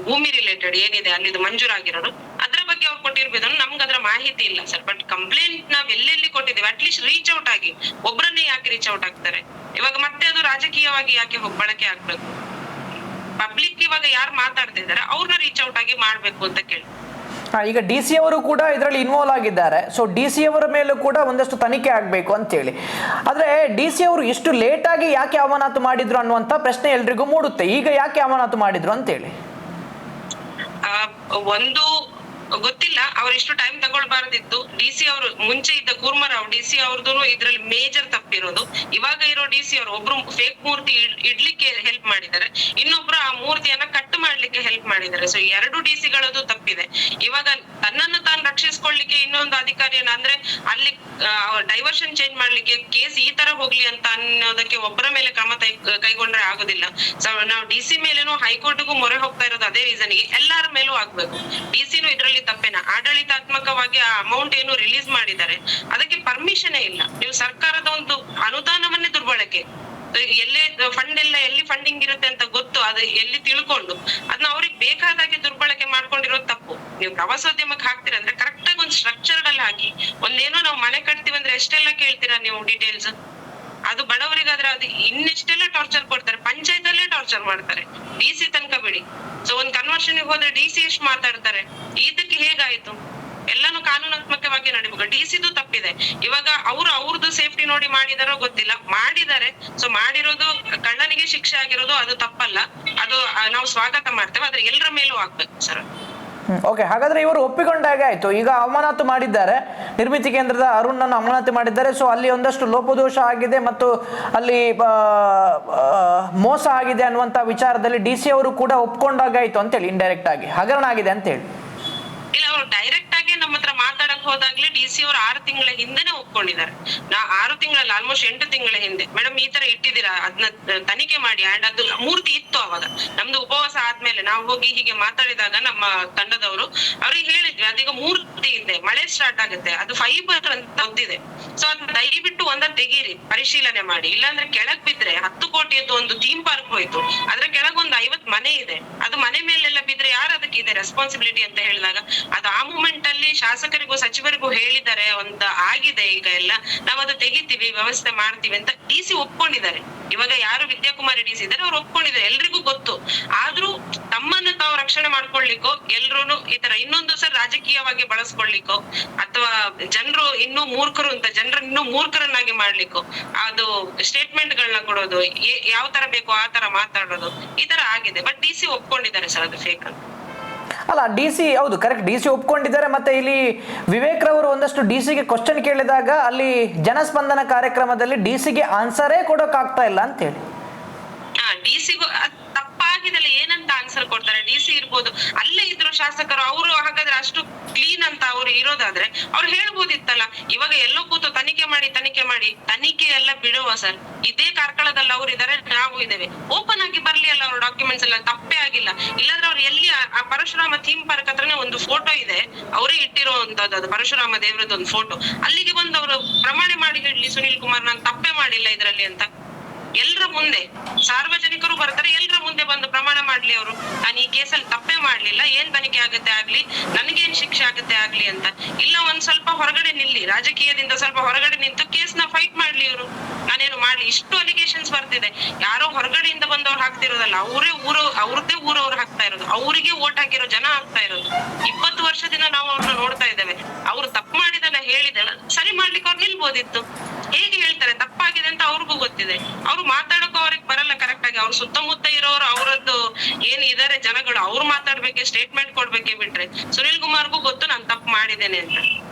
ಭೂಮಿ ರಿಲೇಟೆಡ್ ಏನಿದೆ ಅಲ್ಲಿದು ಮಂಜೂರಾಗಿರೋದು, ಅದ್ರ ಬಗ್ಗೆ ಅವ್ರು ಕೊಟ್ಟಿರ್ಬೋದು. ನಮ್ಗೆ ಅದ್ರ ಮಾಹಿತಿ ಇಲ್ಲ ಸರ್. ಬಟ್ ಕಂಪ್ಲೇಂಟ್ ನಾವ್ ಎಲ್ಲೆಲ್ಲಿ ಕೊಟ್ಟಿದ್ದೇವೆ, ಅಟ್ಲೀಸ್ಟ್ ರೀಚ್ ಔಟ್ ಆಗಿ, ಒಬ್ರನ್ನೇ ಯಾಕೆ ರೀಚ್ ಔಟ್ ಆಗ್ತಾರೆ ಇವಾಗ? ಮತ್ತೆ ಅದು ರಾಜಕೀಯವಾಗಿ ಯಾಕೆ ಬಳಕೆ ಆಗ್ಬೇಕು? ಪಬ್ಲಿಕ್ ಇವಾಗ ಯಾರು ಮಾತಾಡ್ತಿದ್ದಾರೆ ಅವ್ರನ್ನ ರೀಚ್ ಔಟ್ ಆಗಿ ಮಾಡ್ಬೇಕು ಅಂತ ಕೇಳಿ. ಈಗ DC ಅವರು ಕೂಡ ಇದರಲ್ಲಿ ಇನ್ವಾಲ್ವ್ ಆಗಿದ್ದಾರೆ. ಸೊ DC ಅವರ ಮೇಲೂ ಕೂಡ ಒಂದಷ್ಟು ತನಿಖೆ ಆಗಬೇಕು ಅಂತ ಹೇಳಿ. ಆದ್ರೆ DC ಅವರು ಇಷ್ಟು ಲೇಟ್ ಆಗಿ ಯಾಕೆ ಅಮಾನತು ಮಾಡಿದ್ರು ಅನ್ನುವಂತ ಪ್ರಶ್ನೆ ಎಲ್ರಿಗೂ ಮೂಡುತ್ತೆ. ಈಗ ಯಾಕೆ ಅಮಾನತು ಮಾಡಿದ್ರು ಅಂತ ಹೇಳಿ ಒಂದು ಗೊತ್ತಿಲ್ಲ. ಅವ್ರು ಇಷ್ಟು ಟೈಮ್ ತಗೊಳ್ಬಾರ್ದಿತ್ತು. DC ಅವರು ಮುಂಚೆ ಇದ್ದ ಕೂರ್ಮರಾವ್ DC ಅವ್ರದ್ದು ಇದ್ರಲ್ಲಿ ಮೇಜರ್ ತಪ್ಪಿರೋದು. ಇವಾಗ ಇರೋ DC ಅವರು ಒಬ್ರು ಫೇಕ್ ಮೂರ್ತಿ ಇಡ್ಲಿಕ್ಕೆ ಹೆಲ್ಪ್ ಮಾಡಿದ್ದಾರೆ, ಇನ್ನೊಬ್ರು ಆ ಮೂರ್ತಿಯನ್ನ ಕಟ್ ಮಾಡ್ಲಿಕ್ಕೆ ಹೆಲ್ಪ್ ಮಾಡಿದ್ದಾರೆ. ಸೊ 2 DC ತಪ್ಪಿದೆ. ಇವಾಗ ತನ್ನನ್ನು ತಾನು ರಕ್ಷಿಸ್ಕೊಳ್ಳಿಕ್ಕೆ ಇನ್ನೊಂದು ಅಧಿಕಾರಿಯನ್ನ, ಅಂದ್ರೆ ಅಲ್ಲಿ ಡೈವರ್ಷನ್ ಚೇಂಜ್ ಮಾಡ್ಲಿಕ್ಕೆ ಕೇಸ್ ಈ ತರ ಹೋಗ್ಲಿ ಅಂತ ಅನ್ನೋದಕ್ಕೆ ಒಬ್ಬರ ಮೇಲೆ ಕ್ರಮ ಕೈಗೊಂಡ್ರೆ ಆಗೋದಿಲ್ಲ. ಸೊ ನಾವು DC ಮೇಲೇನು ಹೈಕೋರ್ಟ್ಗೂ ಮೊರೆ ಹೋಗ್ತಾ ಇರೋದು ಅದೇ ರೀಸನ್ಗೆ. ಎಲ್ಲರ ಮೇಲೂ ಆಗ್ಬೇಕು. DCನೂ ಇದ್ರಲ್ಲಿ ತಪ್ಪೇನ? ಆಡಳಿತಾತ್ಮಕವಾಗಿ ಆ ಅಮೌಂಟ್ ಏನು ರಿಲೀಸ್ ಮಾಡಿದ್ದಾರೆ ಅದಕ್ಕೆ ಪರ್ಮಿಷನ್ ಇಲ್ಲ. ನೀವು ಸರ್ಕಾರದ ಒಂದು ಅನುದಾನವನ್ನೇ ದುರ್ಬಳಕೆ, ಎಲ್ಲೇ ಫಂಡ್ ಎಲ್ಲ ಎಲ್ಲಿ ಫಂಡಿಂಗ್ ಇರುತ್ತೆ ಅಂತ ಗೊತ್ತು, ಅದು ಎಲ್ಲಿ ತಿಳ್ಕೊಂಡು ಅದನ್ನ ಅವ್ರಿಗೆ ಬೇಕಾದಾಗೆ ದುರ್ಬಳಕೆ ಮಾಡ್ಕೊಂಡಿರೋದು ತಪ್ಪು. ನೀವು ಪ್ರವಾಸೋದ್ಯಮಕ್ಕೆ ಹಾಕ್ತೀರಾ ಅಂದ್ರೆ ಕರೆಕ್ಟ್ ಆಗಿ ಒಂದು ಸ್ಟ್ರಕ್ಚರ್ಡ್ ಅಲ್ಲಿ ಹಾಕಿ. ಒಂದೇನೋ ನಾವು ಮನೆ ಕಟ್ತೀವಿ ಅಂದ್ರೆ ಎಷ್ಟೆಲ್ಲ ಕೇಳ್ತೀರಾ ನೀವು ಡೀಟೇಲ್ಸ್? ಅದು ಬಡವರಿಗಾದ್ರೆ ಅದು ಇನ್ನೆಷ್ಟೆಲ್ಲ ಟಾರ್ಚರ್ ಕೊಡ್ತಾರೆ, ಪಂಚಾಯತ್ ಅಲ್ಲೇ ಟಾರ್ಚರ್ ಮಾಡ್ತಾರೆ, DC ತನಕ ಬಿಡಿ. ಸೊ ಒಂದ್ ಕನ್ವರ್ಷನ್ ಹೋದ್ರೆ DC ಎಷ್ಟು ಮಾತಾಡ್ತಾರೆ, ಇದಕ್ಕೆ ಹೇಗಾಯ್ತು? ಎಲ್ಲಾನು ಕಾನೂನಾತ್ಮಕವಾಗಿ ನಡಿಬೇಕು. DC-ದು ತಪ್ಪಿದೆ. ಇವಾಗ ಅವ್ರದ್ದು ಸೇಫ್ಟಿ ನೋಡಿ ಮಾಡಿದಾರೋ ಗೊತ್ತಿಲ್ಲ, ಮಾಡಿದ್ದಾರೆ. ಸೊ ಮಾಡಿರೋದು ಕಳ್ಳನಿಗೆ ಶಿಕ್ಷೆ ಆಗಿರೋದು ಅದು ತಪ್ಪಲ್ಲ, ಅದು ನಾವು ಸ್ವಾಗತ ಮಾಡ್ತೇವೆ. ಆದ್ರೆ ಎಲ್ಲರ ಮೇಲೂ ಆಗ್ಬೇಕು ಸರ್. ಓಕೆ, ಹಾಗಾದ್ರೆ ಇವರು ಒಪ್ಪಿಕೊಂಡಾಗೆ ಆಯ್ತು. ಈಗ ಅಮಾನತು ಮಾಡಿದ್ದಾರೆ, ನಿರ್ಮಿತಿ ಕೇಂದ್ರದ ಅರುಣ್ ಅನ್ನು ಅಮಾನತು ಮಾಡಿದ್ದಾರೆ. ಸೊ ಅಲ್ಲಿ ಒಂದಷ್ಟು ಲೋಪದೋಷ ಆಗಿದೆ ಮತ್ತು ಅಲ್ಲಿ ಮೋಸ ಆಗಿದೆ ಅನ್ನುವಂತ ವಿಚಾರದಲ್ಲಿ DC ಅವರು ಕೂಡ ಒಪ್ಕೊಂಡಾಗಾಯ್ತು ಅಂತೇಳಿ, ಇಂಡೈರೆಕ್ಟ್ ಆಗಿ ಹಗರಣ ಆಗಿದೆ ಅಂತೇಳಿ. ಇಲ್ಲ, ಅವ್ರು ಡೈರೆಕ್ಟ್ ಆಗಿ ನಮ್ಮ ಹತ್ರ ಮಾತಾಡಕ್ ಹೋದಾಗ್ಲೇ DC ಅವರು 6 ತಿಂಗಳ ಹಿಂದೆನೆ ಒಪ್ಕೊಂಡಿದ್ದಾರೆ. 6 ತಿಂಗಳಲ್ಲ, ಆಲ್ಮೋಸ್ಟ್ 8 ತಿಂಗಳ ಹಿಂದೆ, ಮೇಡಮ್ ಈ ತರ ಇಟ್ಟಿದ್ದೀರಾ, ಅದನ್ನ ತನಿಖೆ ಮಾಡಿ. ಅಂಡ್ ಅದು ಮೂರ್ತಿ ಇತ್ತು ಅವಾಗ, ನಮ್ದು ಉಪವಾಸ ಆದ್ಮೇಲೆ ನಾವು ಹೋಗಿ ಹೀಗೆ ಮಾತಾಡಿದಾಗ ನಮ್ಮ ತಂಡದವರು ಅವ್ರಿಗೆ ಹೇಳಿದ್ವಿ, ಅದೀಗ ಮೂರ್ತಿ ಇದೆ, ಮಳೆ ಸ್ಟಾರ್ಟ್ ಆಗುತ್ತೆ, ಅದು ಫೈಬರ್ ಅಂತ ಒಂದಿದೆ. ಸೊ ಅದನ್ನ ದಯವಿಟ್ಟು ತೆಗೀರಿ, ಪರಿಶೀಲನೆ ಮಾಡಿ. ಇಲ್ಲಾಂದ್ರೆ ಕೆಳಗ್ ಬಿದ್ರೆ 10 ಕೋಟಿಯದ್ದು ಒಂದು ಥೀಮ್ ಪಾರ್ಕ್ ಹೋಯ್ತು, ಅದ್ರ ಕೆಳಗ್ ಒಂದು 50 ಮನೆ ಇದೆ, ಅದು ಮನೆ ಮೇಲೆಲ್ಲ ಬಿದ್ರೆ ಯಾರು ಅದಕ್ಕೆ ಇದೆ ರೆಸ್ಪಾನ್ಸಿಬಿಲಿಟಿ ಅಂತ ಹೇಳಿದಾಗ, ಅದು ಆ ಮೂಮೆಂಟ್ ಅಲ್ಲಿ ಶಾಸಕರಿಗೂ ಸಚಿವರಿಗೂ ಹೇಳಿದ್ದಾರೆ, ಆಗಿದೆ ಈಗ ಎಲ್ಲ, ನಾವ್ ಅದು ತೆಗಿತೀವಿ, ವ್ಯವಸ್ಥೆ ಮಾಡ್ತೀವಿ ಅಂತ DC ಒಪ್ಕೊಂಡಿದ್ದಾರೆ. ಇವಾಗ ಯಾರು ವಿದ್ಯಾಕುಮಾರಿ DC ಇದ್ದಾರೆ ಅವ್ರು ಒಪ್ಕೊಂಡಿದ್ದಾರೆ, ಎಲ್ರಿಗೂ ಗೊತ್ತು. ಆದ್ರೂ ತಮ್ಮನ್ನ ತಾವು ರಕ್ಷಣೆ ಮಾಡ್ಕೊಳ್ಲಿಕ್ಕೋ ಎಲ್ರು ಈ ತರ ಇನ್ನೊಂದು ಸರ್ ರಾಜಕೀಯವಾಗಿ ಬಳಸ್ಕೊಳ್ಲಿಕ್ಕೋ ಅಥವಾ ಜನರು ಇನ್ನೂ ಮೂರ್ಖರು ಅಂತ ಜನರನ್ನ ಇನ್ನೂ ಮೂರ್ಖರನ್ನಾಗಿ ಮಾಡ್ಲಿಕ್ಕೋ ಅದು ಸ್ಟೇಟ್ಮೆಂಟ್ ಗಳನ್ನ ಕೊಡೋದು, ಯಾವ ತರ ಬೇಕೋ ಆ ತರ ಮಾತಾಡೋದು, ಈ ತರ ಆಗಿದೆ. ಬಟ್ DC ಒಪ್ಕೊಂಡಿದ್ದಾರೆ ಸರ್ ಅದು ಫೇಕ್ ಅಂತ. ಅಲ್ಲ, DC ಹೌದು ಕರೆಕ್ಟ್, DC ಒಪ್ಕೊಂಡಿದ್ದಾರೆ. ಮತ್ತೆ ಇಲ್ಲಿ ವಿವೇಕ್ ರವರು ಒಂದಷ್ಟು DC-ಗೆ ಕ್ವಶನ್ ಕೇಳಿದಾಗ ಅಲ್ಲಿ ಜನಸ್ಪಂದನ ಕಾರ್ಯಕ್ರಮದಲ್ಲಿ DC-ಗೆ ಆನ್ಸರೇ ಕೊಡೋಕ್ಕಾಗ್ತಾ ಇಲ್ಲ ಅಂತ ಹೇಳಿ. DC-ಗೂ ತಪ್ಪಾಗಿದೆಲ್ಲ ಏನಂತ ಆನ್ಸರ್ ಕೊಡ್ತಾರೆ? DC ಇರ್ಬೋದು, ಅಲ್ಲೇ ಇದ್ರು ಶಾಸಕರು, ಅವರು ಹಾಗಾದ್ರೆ ಅಷ್ಟು ಕ್ಲೀನ್ ಅಂತ ಅವ್ರು ಇರೋದಾದ್ರೆ ಅವ್ರು ಹೇಳ್ಬೋದಿತ್ತಲ್ಲ. ಇವಾಗ ಎಲ್ಲೋ ಕೂತು ತನಿಖೆ ಮಾಡಿ ತನಿಖೆ ಎಲ್ಲ ಬಿಡುವ ಸರ್, ಇದೇ ಕಾರ್ಕಳದಲ್ಲಿ ಅವ್ರು ಇದಾರೆ, ನಾವು ಇದ್ದೇವೆ, ಓಪನ್ ಆಗಿ ಬರ್ಲಿ ಅಲ್ಲ ಅವ್ರ ಡಾಕ್ಯುಮೆಂಟ್ಸ್ ಎಲ್ಲ, ತಪ್ಪೇ ಆಗಿಲ್ಲ. ಇಲ್ಲಾಂದ್ರೆ ಅವ್ರು ಎಲ್ಲಿ ಆ ಪರಶುರಾಮ ಥೀಮ್ ಪಾರ್ಕ್ ಹತ್ರನೇ ಒಂದು ಫೋಟೋ ಇದೆ, ಅವರೇ ಇಟ್ಟಿರುವಂತದ್ದು, ಅದು ಪರಶುರಾಮ ದೇವರದ್ದು ಒಂದು ಫೋಟೋ. ಅಲ್ಲಿಗೆ ಬಂದು ಅವರು ಪ್ರಮಾಣ ಮಾಡಿ ಹೇಳಿ, ಸುನಿಲ್ ಕುಮಾರ್ ನಾನು ತಪ್ಪೇ ಮಾಡಿಲ್ಲ ಇದ್ರಲ್ಲಿ ಅಂತ. ಎಲ್ರ ಮುಂದೆ ಸಾರ್ವಜನಿಕರು ಬರ್ತಾರೆ, ಎಲ್ರ ಮುಂದೆ ಬಂದು ಪ್ರಮಾಣ ಮಾಡ್ಲಿ ಅವರು, ನಾನು ಈ ಕೇಸಲ್ಲಿ ತಪ್ಪೇ ಮಾಡ್ಲಿಲ್ಲ, ಏನ್ ತನಿಖೆ ಆಗುತ್ತೆ ಆಗ್ಲಿ, ನನಗೇನ್ ಶಿಕ್ಷೆ ಆಗುತ್ತೆ ಆಗ್ಲಿ ಅಂತ. ಇಲ್ಲ ಒಂದ್ ಸ್ವಲ್ಪ ಹೊರಗಡೆ ನಿಲ್ಲಿ, ರಾಜಕೀಯದಿಂದ ಸ್ವಲ್ಪ ಹೊರಗಡೆ ನಿಂತು ಕೇಸ್ನ ಫೈಟ್ ಮಾಡ್ಲಿ ಇವರು, ನಾನೇನು ಮಾಡ್ಲಿ. ಇಷ್ಟು ಅಲಿಗೇಷನ್ಸ್ ಬರ್ತಿದೆ, ಯಾರೋ ಹೊರಗಡೆಯಿಂದ ಬಂದವ್ರು ಹಾಕ್ತಿರೋದಲ್ಲ, ಅವ್ರದ್ದೇ ಊರವ್ರು ಹಾಕ್ತಾ ಇರೋದು, ಅವರಿಗೆ ವೋಟ್ ಹಾಕಿರೋ ಜನ ಹಾಕ್ತಾ ಇರೋದು. 20 ವರ್ಷದಿಂದ ನಾವು ಅವ್ರನ್ನ ನೋಡ್ತಾ ಇದ್ದೇವೆ. ಅವ್ರು ತಪ್ಪು ಮಾಡಿದನ್ನ ಹೇಳಿದೆಲ್ಲ ಸರಿ ಮಾಡ್ಲಿಕ್ಕೆ ಅವ್ರು ನಿಲ್ಬೋದಿತ್ತು. ಹೇಗೆ ಹೇಳ್ತಾರೆ ತಪ್ಪಾಗಿದೆ ಅಂತ ಅವ್ರಿಗೂ ಗೊತ್ತಿದೆ, ಅವ್ರು ಮಾತಾಡೋಕೆ ಅವ್ರಿಗೆ ಬರಲ್ಲ ಕರೆಕ್ಟ್ ಆಗಿ. ಅವ್ರ ಸುತ್ತಮುತ್ತ ಇರೋರು ಅವರದ್ದು ಏನ್ ಇದಾರೆ ಜನಗಳು, ಅವ್ರು ಮಾತಾಡ್ಬೇಕೆ, ಸ್ಟೇಟ್ಮೆಂಟ್ ಕೊಡ್ಬೇಕೆ ಬಿಟ್ರೆ ಸುನಿಲ್ ಕುಮಾರ್ಗೂ ಗೊತ್ತು ನಾನು ತಪ್ಪು ಮಾಡಿದ್ದೇನೆ ಅಂತ.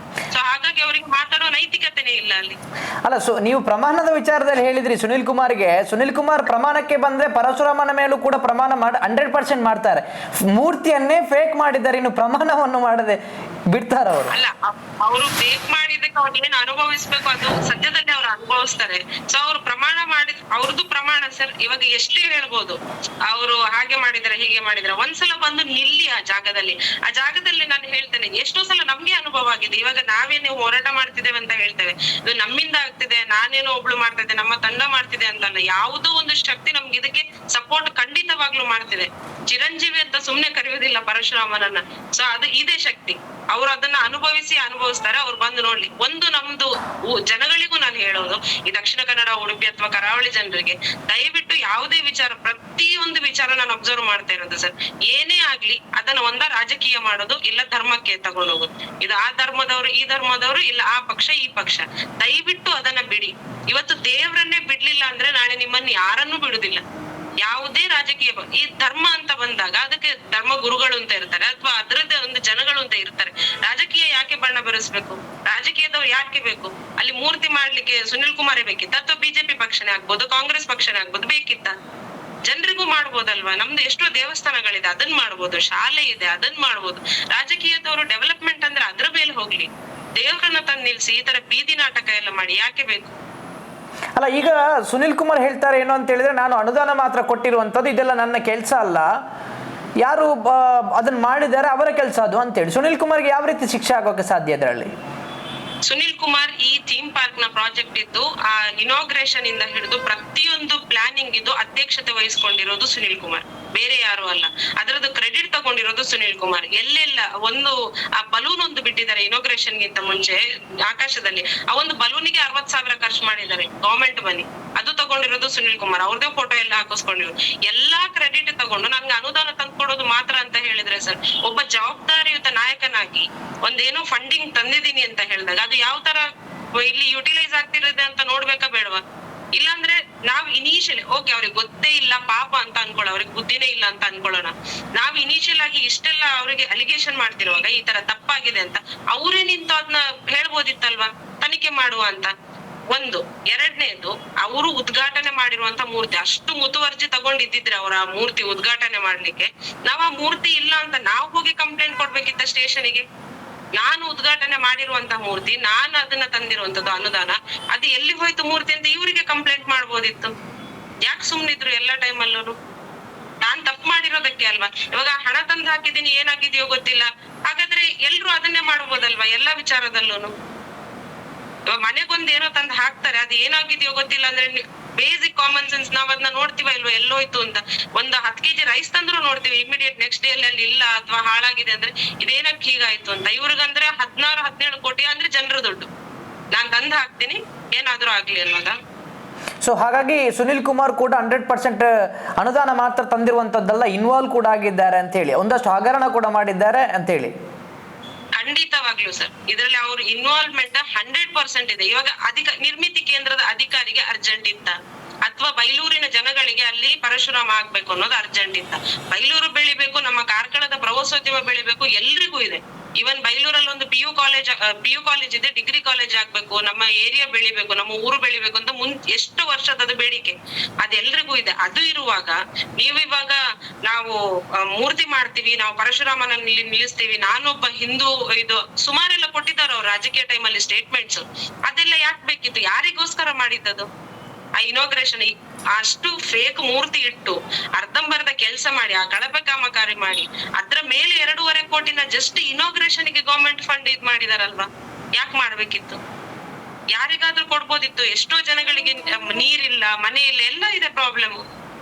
ಸೊ ಹಾಗಾಗಿ ಅವ್ರಿಗೆ ಮಾತಾಡೋ ನೈತಿಕತೆನೇ ಇಲ್ಲ ಅಲ್ಲಿ. ಅಲ್ಲ, ನೀವು ಪ್ರಮಾಣದ ವಿಚಾರದಲ್ಲಿ ಹೇಳಿದ್ರಿ ಸುನಿಲ್ ಕುಮಾರ್ ಪ್ರಮಾಣಕ್ಕೆ ಬಂದ್ರೆ ಪರಶುರಾಮನ ಮೇಲೂ ಕೂಡ ಪ್ರಮಾಣ 100% ಮಾಡ್ತಾರೆ. ಮೂರ್ತಿಯನ್ನೇ ಫೇಕ್ ಮಾಡಿದ್ದಾರೆ, ಇನ್ನು ಪ್ರಮಾಣವನ್ನು ಮಾಡದೆ ಬಿಡ್ತಾರ ಅವರು? ಅಲ್ಲ, ಅವರು ಫೇಕ್ ಮಾಡಿದಕ್ಕೆ ಅವ್ರು ಏನ್ ಅನುಭವಿಸ್ಬೇಕು ಅದು ಸದ್ಯದಲ್ಲೇ ಅವ್ರು ಅನುಭವಿಸ್ತಾರೆ. ಸೊ ಅವ್ರು ಪ್ರಮಾಣ ಅವ್ರದ್ದು ಪ್ರಮಾಣ ಸರ್, ಇವಾಗ ಎಷ್ಟೇ ಹೇಳ್ಬೋದು ಅವರು ಹಾಗೆ ಮಾಡಿದಾರೆ ಹೀಗೆ ಮಾಡಿದಾರೆ, ಒಂದ್ಸಲ ಬಂದು ನಿಲ್ಲಿ ಆ ಜಾಗದಲ್ಲಿ ನಾನು ಹೇಳ್ತೇನೆ, ಎಷ್ಟೋ ಸಲ ನಮ್ಗೆ ಅನುಭವ ಆಗಿದೆ. ಇವಾಗ ನಾವೇನು ಹೋರಾಟ ಮಾಡ್ತಿದ್ದೇವೆ ಅಂತ ಹೇಳ್ತೇವೆ, ಇದು ನಮ್ಮಿಂದ ಆಗ್ತಿದೆ, ನಾನೇನೋ ಒಬ್ಳು ಮಾಡ್ತಾ ಇದ್ದೆ, ನಮ್ಮ ತಂಡ ಮಾಡ್ತಿದೆ ಅಂತಲ್ಲ, ಯಾವುದೋ ಒಂದು ಶಕ್ತಿ ನಮ್ಗೆ ಇದಕ್ಕೆ ಸಪೋರ್ಟ್ ಖಂಡಿತವಾಗ್ಲೂ ಮಾಡ್ತಿದೆ. ಚಿರಂಜೀವಿ ಅಂತ ಸುಮ್ನೆ ಕರೆಯೋದಿಲ್ಲ ಪರಶುರಾಮನನ್ನ. ಸೊ ಅದು ಇದೇ ಶಕ್ತಿ, ಅವ್ರು ಅದನ್ನ ಅನುಭವಿಸ್ತಾರೆ. ಅವ್ರು ಬಂದು ನೋಡ್ಲಿ. ಒಂದು ನಮ್ದು ಜನಗಳಿಗೂ ನಾನು ಹೇಳೋದು, ಈ ದಕ್ಷಿಣ ಕನ್ನಡ, ಉಡುಪಿ ಅಥವಾ ಕರಾವಳಿ ಜನರಿಗೆ ದಯವಿಟ್ಟು ಯಾವುದೇ ವಿಚಾರ, ಪ್ರತಿಯೊಂದು ವಿಚಾರ ನಾನು ಅಬ್ಸರ್ವ್ ಮಾಡ್ತಾ ಇರೋದು ಸರ್, ಏನೇ ಆಗ್ಲಿ ಅದನ್ನ ರಾಜಕೀಯ ಮಾಡೋದು, ಇಲ್ಲ ಧರ್ಮಕ್ಕೆ ತಗೊಂಡೋಗೋದು. ಇದು ಆ ಧರ್ಮದವರು ಈ ಧರ್ಮದವರು, ಇಲ್ಲ ಆ ಪಕ್ಷ ಈ ಪಕ್ಷ, ದಯವಿಟ್ಟು ಅದನ್ನ ಬಿಡಿ. ಇವತ್ತು ದೇವ್ರನ್ನೇ ಬಿಡ್ಲಿಲ್ಲ ಅಂದ್ರೆ ನಾಳೆ ನಿಮ್ಮನ್ನ ಯಾರನ್ನೂ ಬಿಡುದಿಲ್ಲ. ಯಾವುದೇ ರಾಜಕೀಯ, ಈ ಧರ್ಮ ಅಂತ ಬಂದಾಗ ಅದಕ್ಕೆ ಧರ್ಮ ಗುರುಗಳು ಅಂತ ಇರ್ತಾರೆ, ಅಥವಾ ಅದರದ್ದೇ ಒಂದು ಜನಗಳು ಅಂತ ಇರ್ತಾರೆ. ರಾಜಕೀಯ ಯಾಕೆ ಬಣ್ಣ ಬೆರೆಸ್ಬೇಕು? ರಾಜಕೀಯದವ್ರು ಯಾಕೆ ಬೇಕು? ಅಲ್ಲಿ ಮೂರ್ತಿ ಮಾಡ್ಲಿಕ್ಕೆ ಸುನಿಲ್ ಕುಮಾರೇ ಬೇಕಿತ್ತ, ಅಥವಾ ಬಿಜೆಪಿ ಪಕ್ಷನೇ ಆಗ್ಬೋದು, ಕಾಂಗ್ರೆಸ್ ಪಕ್ಷನೇ ಆಗ್ಬೋದು, ಬೇಕಿತ್ತ? ಜನರಿಗೂ ಮಾಡ್ಬೋದಲ್ವಾ? ನಮ್ದು ಎಷ್ಟೋ ದೇವಸ್ಥಾನಗಳಿದೆ, ಅದನ್ನ ಮಾಡ್ಬೋದು, ಶಾಲೆ ಇದೆ, ಅದನ್ನ ಮಾಡ್ಬೋದು. ರಾಜಕೀಯದವರು ಡೆವಲಪ್ಮೆಂಟ್ ಅಂದ್ರೆ ಅದ್ರ ಮೇಲೆ ಹೋಗ್ಲಿ, ದೇವ್ರನ್ನ ತಂದು ನಿಲ್ಸಿ ಈ ತರ ಬೀದಿ ನಾಟಕ ಎಲ್ಲ ಮಾಡಿ ಯಾಕೆ ಬೇಕು? ಅಲ್ಲ, ಈಗ ಸುನಿಲ್ ಕುಮಾರ್ ಹೇಳ್ತಾರೆ ಏನು ಅಂತ ಹೇಳಿದ್ರೆ, ನಾನು ಅನುದಾನ ಮಾತ್ರ ಕೊಟ್ಟಿರುವಂತದ್ದು, ಇದೆಲ್ಲ ನನ್ನ ಕೆಲಸ ಅಲ್ಲ, ಯಾರು ಅದನ್ನ ಮಾಡಿದ್ದಾರೆ ಅವರ ಕೆಲಸ ಅದು ಅಂತೇಳಿ. ಸುನಿಲ್ ಕುಮಾರ್ಗೆ ಯಾವ ರೀತಿ ಶಿಕ್ಷೆ ಆಗೋಕೆ ಸಾಧ್ಯ ಇದರಲ್ಲಿ? ಸುನಿಲ್ ಕುಮಾರ್ ಈ ಥೀಮ್ ಪಾರ್ಕ್ ನ ಪ್ರಾಜೆಕ್ಟ್ ಇದ್ದು ಆ ಇನಾಗ್ರೇಷನ್ ಇಂದ ಹಿಡಿದು ಪ್ರತಿಯೊಂದು ಪ್ಲಾನಿಂಗ್ ಇದ್ದು ಅಧ್ಯಕ್ಷತೆ ವಹಿಸ್ಕೊಂಡಿರೋದು ಸುನಿಲ್ ಕುಮಾರ್, ಬೇರೆ ಯಾರು ಅಲ್ಲ. ಅದರದ್ದು ಕ್ರೆಡಿಟ್ ತಗೊಂಡಿರೋದು ಸುನಿಲ್ ಕುಮಾರ್. ಎಲ್ಲೆಲ್ಲ ಒಂದು ಆ ಬಲೂನ್ ಒಂದು ಬಿಟ್ಟಿದ್ದಾರೆ ಇನಾಗ್ರೇಷನ್ ಗಿಂತ ಮುಂಚೆ ಆಕಾಶದಲ್ಲಿ, ಆ ಒಂದು ಬಲೂನಿಗೆ 60,000 ಖರ್ಚು ಮಾಡಿದ್ದಾರೆ ಗವರ್ಮೆಂಟ್ ಮನಿ, ಅದು ತಗೊಂಡಿರೋದು ಸುನಿಲ್ ಕುಮಾರ್. ಅವ್ರದೇ ಫೋಟೋ ಎಲ್ಲ ಹಾಕಿಸ್ಕೊಂಡಿರೋದು. ಎಲ್ಲಾ ಕ್ರೆಡಿಟ್ ತಗೊಂಡು ನಂಗೆ ಅನುದಾನ ತಂದ್ಕೊಡೋದು ಮಾತ್ರ ಅಂತ ಹೇಳಿದ್ರೆ ಸರ್, ಒಬ್ಬ ಜವಾಬ್ದಾರಿಯುತ ನಾಯಕನಾಗಿ ಒಂದೇನೋ ಫಂಡಿಂಗ್ ತಂದಿದ್ದೀನಿ ಅಂತ ಹೇಳಿದಾಗ ಅದು ಯಾವ ತರ ಇಲ್ಲಿ ಯುಟಿಲೈಸ್ ಆಗ್ತಿರೋದೆ ಅಂತ ನೋಡ್ಬೇಕಾ ಬೇಡವಾ? ಇಲ್ಲಾಂದ್ರೆ ನಾವ್ ಇನಿಷಿಯಲ್ ಓಕೆ ಅವ್ರಿಗೆ ಗೊತ್ತೇ ಇಲ್ಲ ಪಾಪ ಅಂತ ಅನ್ಕೊಳ್ಳೋ, ಅವ್ರಿಗೆ ಬುದ್ಧಿನೇ ಇಲ್ಲ ಅಂತ ಅನ್ಕೊಳ್ಳೋಣ. ನಾವ್ ಇನಿಷಿಯಲ್ ಆಗಿ ಇಷ್ಟೆಲ್ಲ ಅವ್ರಿಗೆ ಅಲಿಗೇಷನ್ ಮಾಡ್ತಿರುವಾಗ ಈ ತರ ತಪ್ಪಾಗಿದೆ ಅಂತ ಅವರೇ ನಿಂತು ಅದನ್ನ ಹೇಳ್ಬೋದಿತ್ತಲ್ವಾ, ತನಿಖೆ ಮಾಡುವ ಅಂತ. ಒಂದು ಎರಡನೇದು, ಅವರು ಉದ್ಘಾಟನೆ ಮಾಡಿರುವಂತ ಮೂರ್ತಿ ಅಷ್ಟು ಮುತುವರ್ಜಿ ತಗೊಂಡಿದ್ದಿದ್ರೆ ಅವರ ಮೂರ್ತಿ ಉದ್ಘಾಟನೆ ಮಾಡ್ಲಿಕ್ಕೆ, ನಾವ್ ಆ ಮೂರ್ತಿ ಇಲ್ಲ ಅಂತ ನಾವು ಹೋಗಿ ಕಂಪ್ಲೇಂಟ್ ಕೊಡ್ಬೇಕಿತ್ತ ಸ್ಟೇಷನ್ಗೆ. ನಾನು ಉದ್ಘಾಟನೆ ಮಾಡಿರುವಂತ ಮೂರ್ತಿ, ನಾನು ಅದನ್ನ ತಂದಿರುವಂತದ್ದು ಅನುದಾನ, ಅದು ಎಲ್ಲಿ ಹೋಯ್ತು ಮೂರ್ತಿ ಅಂತ ಇವರಿಗೆ ಕಂಪ್ಲೇಂಟ್ ಮಾಡ್ಬೋದಿತ್ತು. ಯಾಕೆ ಸುಮ್ನಿದ್ರು ಎಲ್ಲ ಟೈಮಲ್ಲೂ? ನಾನ್ ತಪ್ಪು ಮಾಡಿರೋದಕ್ಕೆ ಅಲ್ವಾ? ಇವಾಗ ಹಣ ತಂದು ಹಾಕಿದೀನಿ, ಏನಾಗಿದೆಯೋ ಗೊತ್ತಿಲ್ಲ, ಹಾಗಾದ್ರೆ ಎಲ್ರು ಅದನ್ನೇ ಮಾಡ್ಬೋದಲ್ವಾ ಎಲ್ಲ ವಿಚಾರದಲ್ಲೂನು? ಇವಾಗ ಮನೆಗೊಂದು ಏನೋ ತಂದು ಹಾಕ್ತಾರೆ, ಅದು ಏನಾಗಿದೆಯೋ ಗೊತ್ತಿಲ್ಲ ಅಂದ್ರೆ ಬೇಸಿಕ್ ಕಾಮನ್ ಸೆನ್ಸ್ ನಾವ್ ಅದನ್ನ ನೋಡ್ತೀವ ಇಲ್ವಾ ಎಲ್ಲೋಯ್ತು ಅಂತ. ಒಂದು 10 kg ರೈಸ್ ತಂದ್ರು ನೋಡ್ತೀವಿ, ಇಮಿಡಿಯೇಟ್ ನೆಕ್ಸ್ಟ್ ಡೇ ಅಲ್ಲಿ ಇಲ್ಲ ಅಥವಾ ಹಾಳಾಗಿದೆ ಅಂದ್ರೆ ಇದೇನಕ್ಕೆ ಹೀಗಾಯ್ತು ಅಂತ. ಇವ್ರಿಗಂದ್ರೆ 16-17 ಕೋಟಿ ಅಂದ್ರೆ ಜನರ ದುಡ್ಡು, ನಾನ್ ತಂದು ಹಾಕ್ತೀನಿ ಏನಾದ್ರೂ ಆಗ್ಲಿ ಅನ್ನೋದಾ? ಸೊ ಹಾಗಾಗಿ ಸುನಿಲ್ ಕುಮಾರ್ ಕೂಡ 100% ಅನುದಾನ ಮಾತ್ರ ತಂದಿರುವಂತದ್ದಲ್ಲ, ಇನ್ವಾಲ್ವ್ ಕೂಡ ಆಗಿದ್ದಾರೆ ಅಂತ ಹೇಳಿ, ಒಂದಷ್ಟು ಹಗರಣ ಕೂಡ ಮಾಡಿದ್ದಾರೆ ಅಂತ ಹೇಳಿ. ಖಂಡಿತವಾಗ್ಲೂ ಸರ್, ಇದರಲ್ಲಿ ಅವ್ರ ಇನ್ವಾಲ್ವ್ಮೆಂಟ್ 100% ಇದೆ. ಇವಾಗ ನಿರ್ಮಿತಿ ಕೇಂದ್ರದ ಅಧಿಕಾರಿಗೆ ಅರ್ಜೆಂಟ್ ಇತ್ತ, ಅಥವಾ ಬೈಲೂರಿನ ಜನಗಳಿಗೆ ಅಲ್ಲಿ ಪರಶುರಾಮ ಆಗ್ಬೇಕು ಅನ್ನೋದು ಅರ್ಜೆಂಟ್ ಇತ್ತ? ಬೈಲೂರು ಬೆಳಿಬೇಕು, ನಮ್ಮ ಕಾರ್ಕಳದ ಪ್ರವಾಸೋದ್ಯಮ ಬೆಳಿಬೇಕು, ಎಲ್ರಿಗೂ ಇದೆ. ಇವನ್ ಬೈಲೂರಲ್ಲಿ ಒಂದು PU ಕಾಲೇಜ್ ಇದೆ, ಡಿಗ್ರಿ ಕಾಲೇಜ್ ಆಗ್ಬೇಕು, ನಮ್ಮ ಏರಿಯಾ ಬೆಳಿಬೇಕು, ನಮ್ಮ ಊರು ಬೆಳಿಬೇಕು ಅಂತ ಎಷ್ಟು ವರ್ಷದ ಬೇಡಿಕೆ, ಅದೆಲ್ರಿಗೂ ಇದೆ. ಅದು ಇರುವಾಗ ನೀವು ಇವಾಗ ನಾವು ಮೂರ್ತಿ ಮಾಡ್ತೀವಿ, ನಾವು ಪರಶುರಾಮನ ನಿಲ್ಲಿಸ್ತೀವಿ, ನಾನೊಬ್ಬ ಹಿಂದೂ, ಇದು ಸುಮಾರೆಲ್ಲ ಕೊಟ್ಟಿದ್ದಾರೆ ಅವ್ರು ರಾಜಕೀಯ ಟೈಮಲ್ಲಿ ಸ್ಟೇಟ್ಮೆಂಟ್ಸ್, ಅದೆಲ್ಲ ಯಾಕೆ ಬೇಕಿತ್ತು? ಯಾರಿಗೋಸ್ಕರ ಮಾಡಿದ್ದದು ಆ ಇನಾಗ್ರೇಷನ್? ಅಷ್ಟು ಫೇಕ್ ಮೂರ್ತಿ ಇಟ್ಟು ಅರ್ಧಂಬರ್ಧ ಕೆಲಸ ಮಾಡಿ, ಆ ಕಳಪೆ ಕಾಮಗಾರಿ ಮಾಡಿ, ಅದ್ರ ಮೇಲೆ 2.5 ಕೋಟಿನ ಜಸ್ಟ್ ಇನಾಗ್ರೇಷನ್ ಗೆ ಗವರ್ಮೆಂಟ್ ಫಂಡ್ ಇದ್ ಮಾಡಿದಾರಲ್ವಾ? ಯಾಕೆ ಮಾಡ್ಬೇಕಿತ್ತು? ಯಾರಿಗಾದ್ರೂ ಕೊಡ್ಬೋದಿತ್ತು. ಎಷ್ಟೋ ಜನಗಳಿಗೆ ನೀರಿಲ್ಲ, ಮನೆ ಇಲ್ಲ, ಎಲ್ಲ ಇದೆ ಪ್ರಾಬ್ಲಮ್.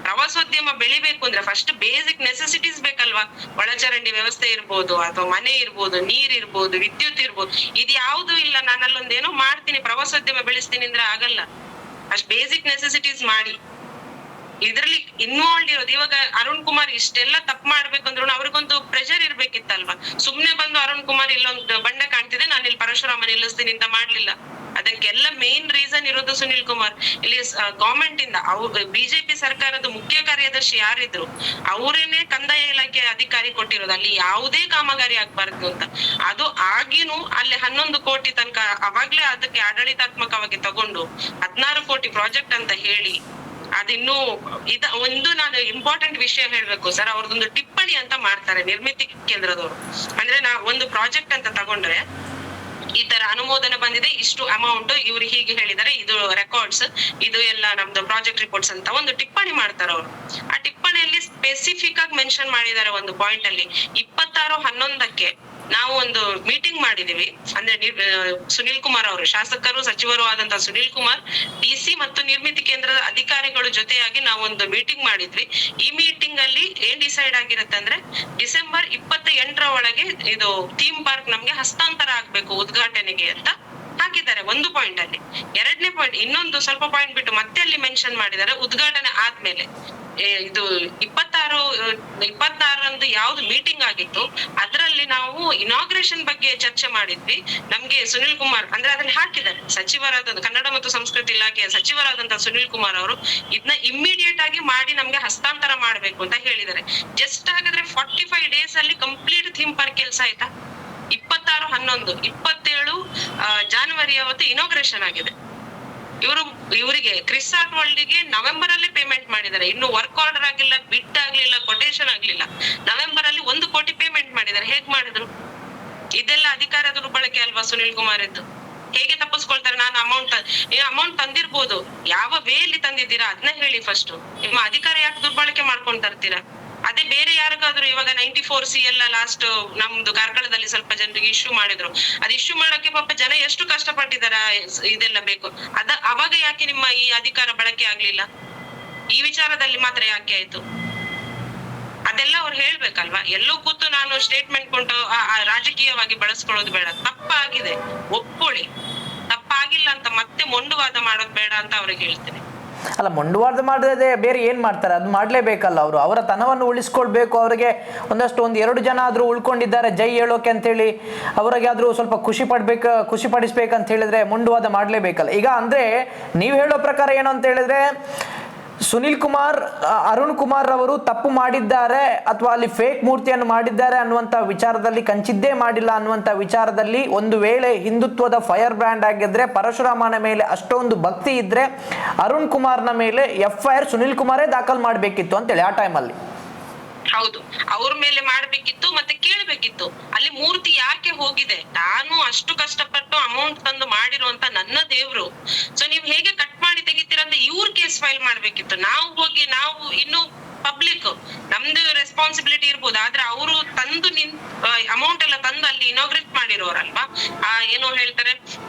ಪ್ರವಾಸೋದ್ಯಮ ಬೆಳಿಬೇಕು ಅಂದ್ರೆ ಫಸ್ಟ್ ಬೇಸಿಕ್ ನೆಸೆಸಿಟೀಸ್ ಬೇಕಲ್ವಾ? ಒಳಚರಂಡಿ ವ್ಯವಸ್ಥೆ ಇರ್ಬೋದು, ಅಥವಾ ಮನೆ ಇರ್ಬೋದು, ನೀರ್ ಇರ್ಬೋದು, ವಿದ್ಯುತ್ ಇರ್ಬೋದು. ಇದು ಯಾವ್ದು ಇಲ್ಲ. ನಾನು ಅಲ್ಲೊಂದೇನೋ ಮಾಡ್ತೀನಿ, ಪ್ರವಾಸೋದ್ಯಮ ಬೆಳೆಸ್ತೀನಿ ಅಂದ್ರೆ ಆಗಲ್ಲ. ಅಷ್ಟ್ ಬೇಸಿಕ್ ನೆಸೆಸಿಟೀಸ್ ಮಾಡಿ ಇದ್ರಲ್ಲಿ ಇನ್ವಾಲ್ವ್ ಇರೋದು. ಇವಾಗ ಅರುಣ್ ಕುಮಾರ್ ಇಷ್ಟೆಲ್ಲ ತಪ್ಪು ಮಾಡ್ಬೇಕಂದ್ರು ಅವ್ರಿಗೊಂದು ಪ್ರೆಷರ್ ಇರ್ಬೇಕಿತ್ತಲ್ವಾ? ಸುಮ್ನೆ ಬಂದು ಅರುಣ್ ಕುಮಾರ್ ಇಲ್ಲೊಂದು ಬಂಡೆ ಕಾಣ್ತಿದೆ, ನಾನು ಇಲ್ಲಿ ಪರಶುರಾಮ ನಿಲ್ಲಿಸ್ತೀನಿ ಅಂತ ಮಾಡ್ಲಿಲ್ಲ. ಅದಕ್ಕೆಲ್ಲ ಮೇನ್ ರೀಸನ್ ಇರೋದು ಸುನಿಲ್ ಕುಮಾರ್. ಇಲ್ಲಿ ಗವರ್ಮೆಂಟ್ ಇಂದ ಬಿಜೆಪಿ ಸರ್ಕಾರದ ಮುಖ್ಯ ಕಾರ್ಯದರ್ಶಿ ಯಾರಿದ್ರು ಅವರೇನೆ ಕಂದಾಯ ಇಲಾಖೆ ಅಧಿಕಾರಿ ಕೊಟ್ಟಿರೋದು, ಅಲ್ಲಿ ಯಾವುದೇ ಕಾಮಗಾರಿ ಆಗ್ಬಾರ್ದು ಅಂತ. ಅದು ಆಗಿನೂ ಅಲ್ಲಿ 11 ಕೋಟಿ ತನಕ ಅವಾಗ್ಲೇ ಅದಕ್ಕೆ ಆಡಳಿತಾತ್ಮಕವಾಗಿ ತಗೊಂಡು 16 ಕೋಟಿ ಪ್ರಾಜೆಕ್ಟ್ ಅಂತ ಹೇಳಿ, ಅದಿನ್ನೂ ಒಂದು ನಾನು ಇಂಪಾರ್ಟೆಂಟ್ ವಿಷಯ ಹೇಳ್ಬೇಕು ಸರ್, ಅವ್ರದೊಂದು ಟಿಪ್ಪಣಿ ಅಂತ ಮಾಡ್ತಾರೆ ನಿರ್ಮಿತಿ ಕೇಂದ್ರದವರು. ಅಂದ್ರೆ ಒಂದು ಪ್ರಾಜೆಕ್ಟ್ ಅಂತ ತಗೊಂಡ್ರೆ ಈ ತರ ಅನುಮೋದನೆ ಬಂದಿದೆ, ಇಷ್ಟು ಅಮೌಂಟ್ ಇವ್ರು ಹೀಗೆ ಹೇಳಿದ್ದಾರೆ, ಇದು ರೆಕಾರ್ಡ್ಸ್, ಇದು ಎಲ್ಲ ನಮ್ದು ಪ್ರಾಜೆಕ್ಟ್ ರಿಪೋರ್ಟ್ಸ್ ಅಂತ ಒಂದು ಟಿಪ್ಪಣಿ ಮಾಡ್ತಾರೆ ಅವರು. ಆ ಟಿಪ್ಪಣಿಯಲ್ಲಿ ಸ್ಪೆಸಿಫಿಕ್ ಆಗಿ ಮೆನ್ಷನ್ ಮಾಡಿದ್ದಾರೆ ಒಂದು ಪಾಯಿಂಟ್ ಅಲ್ಲಿ, 26/11 ನಾವು ಒಂದು ಮೀಟಿಂಗ್ ಮಾಡಿದೀವಿ. ಅಂದ್ರೆ ಸುನಿಲ್ ಕುಮಾರ್ ಅವರು, ಶಾಸಕರು ಸಚಿವರು ಆದಂತಹ ಸುನಿಲ್ ಕುಮಾರ್, DC ಮತ್ತು ನಿರ್ಮಿತಿ ಕೇಂದ್ರದ ಅಧಿಕಾರಿಗಳು ಜೊತೆಯಾಗಿ ನಾವು ಒಂದು ಮೀಟಿಂಗ್ ಮಾಡಿದ್ವಿ. ಈ ಮೀಟಿಂಗ್ ಅಲ್ಲಿ ಏನ್ ಡಿಸೈಡ್ ಆಗಿರುತ್ತೆ ಅಂದ್ರೆ ಡಿಸೆಂಬರ್ 28ರ ಒಳಗೆ ಇದು ಥೀಮ್ ಪಾರ್ಕ್ ನಮ್ಗೆ ಹಸ್ತಾಂತರ ಆಗ್ಬೇಕು ಉದ್ಘಾಟನೆಗೆ ಅಂತ ಹಾಕಿದ್ದಾರೆ ಒಂದು ಪಾಯಿಂಟ್ ಅಲ್ಲಿ. 2ನೇ ಪಾಯಿಂಟ್ ಇನ್ನೊಂದು ಸ್ವಲ್ಪ ಪಾಯಿಂಟ್ ಬಿಟ್ಟು ಮತ್ತೆ ಅಲ್ಲಿ ಮೆನ್ಷನ್ ಮಾಡಿದ್ದಾರೆ ಉದ್ಘಾಟನೆ ಆದ್ಮೇಲೆ. ಇದು 26 ಯಾವ್ದು ಮೀಟಿಂಗ್ ಆಗಿತ್ತು ಅದರಲ್ಲಿ ನಾವು ಇನಾಗ್ರೇಷನ್ ಬಗ್ಗೆ ಚರ್ಚೆ ಮಾಡಿದ್ವಿ. ನಮ್ಗೆ ಸುನಿಲ್ ಕುಮಾರ್ ಅಂದ್ರೆ ಅದ್ರಲ್ಲಿ ಹಾಕಿದ್ದಾರೆ, ಸಚಿವರಾದ ಕನ್ನಡ ಮತ್ತು ಸಂಸ್ಕೃತಿ ಇಲಾಖೆಯ ಸಚಿವರಾದಂತಹ ಸುನಿಲ್ ಕುಮಾರ್ ಅವರು ಇದನ್ನ ಇಮ್ಮಿಡಿಯೇಟ್ ಆಗಿ ಮಾಡಿ ನಮ್ಗೆ ಹಸ್ತಾಂತರ ಮಾಡ್ಬೇಕು ಅಂತ ಹೇಳಿದ್ದಾರೆ. ಜಸ್ಟ್ ಹಾಗಾದ್ರೆ 45 ಡೇಸ್ ಅಲ್ಲಿ ಕಂಪ್ಲೀಟ್ ಥೀಮ್ ಪಾರ್ಕ್ ಕೆಲಸ ಆಯ್ತಾ? 26/11 27 ಜಾನ್ವರಿ ಅವತ್ತು ಇನಾಗ್ರೇಷನ್ ಆಗಿದೆ. ಇವರಿಗೆ ಕ್ರಿಸ್ ಆರ್ಟ್ ವರ್ಲ್ಡ್ ಗೆ ನವೆಂಬರ್ ಅಲ್ಲಿ ಪೇಮೆಂಟ್ ಮಾಡಿದ್ದಾರೆ. ಇನ್ನು ವರ್ಕ್ ಆರ್ಡರ್ ಆಗಿಲ್ಲ, ಬಿಡ್ ಆಗ್ಲಿಲ್ಲ, ಕೊಟೇಶನ್ ಆಗ್ಲಿಲ್ಲ. ನವೆಂಬರ್ ಅಲ್ಲಿ 1 ಕೋಟಿ ಪೇಮೆಂಟ್ ಮಾಡಿದ್ದಾರೆ. ಹೇಗ್ ಮಾಡಿದ್ರು? ಇದೆಲ್ಲ ಅಧಿಕಾರ ದುರ್ಬಳಕೆ ಅಲ್ವಾ ಸುನಿಲ್ ಕುಮಾರ್ ಇದ್ದು? ಹೇಗೆ ತಪ್ಪಿಸ್ಕೊಳ್ತಾರೆ? ನಾನು ಅಮೌಂಟ್ ತಂದಿರ್ಬೋದು, ಯಾವ ವೇ ಅಲ್ಲಿ ತಂದಿದ್ದೀರಾ ಅದನ್ನ ಹೇಳಿ ಫಸ್ಟ್. ನಿಮ್ಮ ಅಧಿಕಾರ ಯಾಕೆ ದುರ್ಬಳಕೆ ಮಾಡ್ಕೊಂಡ್ ತರ್ತೀರಾ? ಅದೇ ಬೇರೆ ಯಾರಿಗಾದ್ರು ಇವಾಗ 94C ಎಲ್ಲ ಲಾಸ್ಟ್ ನಮ್ದು ಕಾರ್ಕಳದಲ್ಲಿ ಸ್ವಲ್ಪ ಜನರಿಗೆ ಇಶ್ಯೂ ಮಾಡಿದ್ರು. ಅದು ಇಶ್ಯೂ ಮಾಡಕ್ಕೆ ಪಾಪ ಜನ ಎಷ್ಟು ಕಷ್ಟಪಟ್ಟಿದಾರ, ಇದೆಲ್ಲ ಬೇಕು. ಅವಾಗ ಯಾಕೆ ನಿಮ್ಮ ಈ ಅಧಿಕಾರ ಬಳಕೆ ಆಗ್ಲಿಲ್ಲ? ಈ ವಿಚಾರದಲ್ಲಿ ಮಾತ್ರ ಯಾಕೆ ಆಯ್ತು? ಅದೆಲ್ಲ ಅವ್ರು ಹೇಳ್ಬೇಕಲ್ವಾ? ಎಲ್ಲೋ ಕೂತು ನಾನು ಸ್ಟೇಟ್ಮೆಂಟ್ ಕೊಟ್ಟು ರಾಜಕೀಯವಾಗಿ ಬಳಸ್ಕೊಳ್ಳೋದು ಬೇಡ. ತಪ್ಪಾಗಿದೆ, ಒಪ್ಕೊಳ್ಳಿ. ತಪ್ಪಾಗಿಲ್ಲ ಅಂತ ಮತ್ತೆ ಮೊಂಡುವಾದ ಮಾಡೋದು ಬೇಡ ಅಂತ ಅವ್ರಿಗೆ ಹೇಳ್ತೀನಿ. ಅಲ್ಲ, ಮೊಂಡುವಾದ ಮಾಡದೆ ಬೇರೆ ಏನ್ ಮಾಡ್ತಾರೆ? ಅದು ಮಾಡ್ಲೇಬೇಕಲ್ಲ. ಅವರು ಅವರ ತನವನ್ನು ಉಳಿಸ್ಕೊಳ್ಬೇಕು. ಅವರಿಗೆ ಒಂದು 2 ಜನ ಆದ್ರೂ ಉಳ್ಕೊಂಡಿದ್ದಾರೆ ಜೈ ಹೇಳೋಕೆ ಅಂತೇಳಿ, ಅವ್ರಿಗೆ ಆದ್ರೂ ಸ್ವಲ್ಪ ಖುಷಿ ಪಡಿಸ್ಬೇಕಂತ ಹೇಳಿದ್ರೆ ಮೊಂಡುವಾದ ಮಾಡ್ಲೇಬೇಕಲ್ಲ. ಈಗ ಅಂದ್ರೆ ನೀವು ಹೇಳೋ ಪ್ರಕಾರ ಏನು ಅಂತ ಹೇಳಿದ್ರೆ, ಸುನಿಲ್ ಕುಮಾರ್, ಅರುಣ್ ಕುಮಾರ್ ಅವರು ತಪ್ಪು ಮಾಡಿದ್ದಾರೆ ಅಥವಾ ಅಲ್ಲಿ ಫೇಕ್ ಮೂರ್ತಿಯನ್ನು ಮಾಡಿದ್ದಾರೆ ಅನ್ನುವಂಥ ವಿಚಾರದಲ್ಲಿ, ಕಂಚಿದ್ದೇ ಮಾಡಿಲ್ಲ ಅನ್ನುವಂಥ ವಿಚಾರದಲ್ಲಿ ಒಂದು ವೇಳೆ ಹಿಂದುತ್ವದ ಫೈರ್ ಬ್ರ್ಯಾಂಡ್ ಆಗಿದ್ರೆ, ಪರಶುರಾಮನ ಮೇಲೆ ಅಷ್ಟೊಂದು ಭಕ್ತಿ ಇದ್ರೆ ಅರುಣ್ ಕುಮಾರ್ನ ಮೇಲೆ FIR ಸುನಿಲ್ ಕುಮಾರೇ ದಾಖಲು ಮಾಡಬೇಕಿತ್ತು ಅಂತೇಳಿ ಆ ಟೈಮಲ್ಲಿ. ಹೌದು, ಅವ್ರ ಮೇಲೆ ಮಾಡ್ಬೇಕಿತ್ತು. ಮತ್ತೆ ಕೇಳ್ಬೇಕಿತ್ತು ಅಲ್ಲಿ ಮೂರ್ತಿ ಯಾಕೆ ಹೋಗಿದೆ. ನಾನು ಅಷ್ಟು ಕಷ್ಟಪಟ್ಟು ಅಮೌಂಟ್ ತಂದು ಮಾಡಿರುವಂತ ನನ್ನ ದೇವ್ರು, ಸೊ ನೀವ್ ಹೇಗೆ ಕಟ್ ಮಾಡಿ ತೆಗಿತೀರಂತ ಇವ್ರ ಕೇಸ್ ಫೈಲ್ ಮಾಡ್ಬೇಕಿತ್ತು. ನಾವು ಇನ್ನು ಪಬ್ಲಿಕ್ ನಮ್ದು ರೆಸ್ಪಾನ್ಸಿಬಿಲಿಟಿ ಇರ್ಬೋದು, ಆದ್ರೆ ಅವರು ತಂದು ಅಮೌಂಟ್ ಎಲ್ಲ ತಂದು ಅಲ್ಲಿ ಇನಾಗ್ರೇಟ್ ಮಾಡಿರೋರಲ್ವಾ. ಏನೋ ಹೇಳ್ತಾರೆ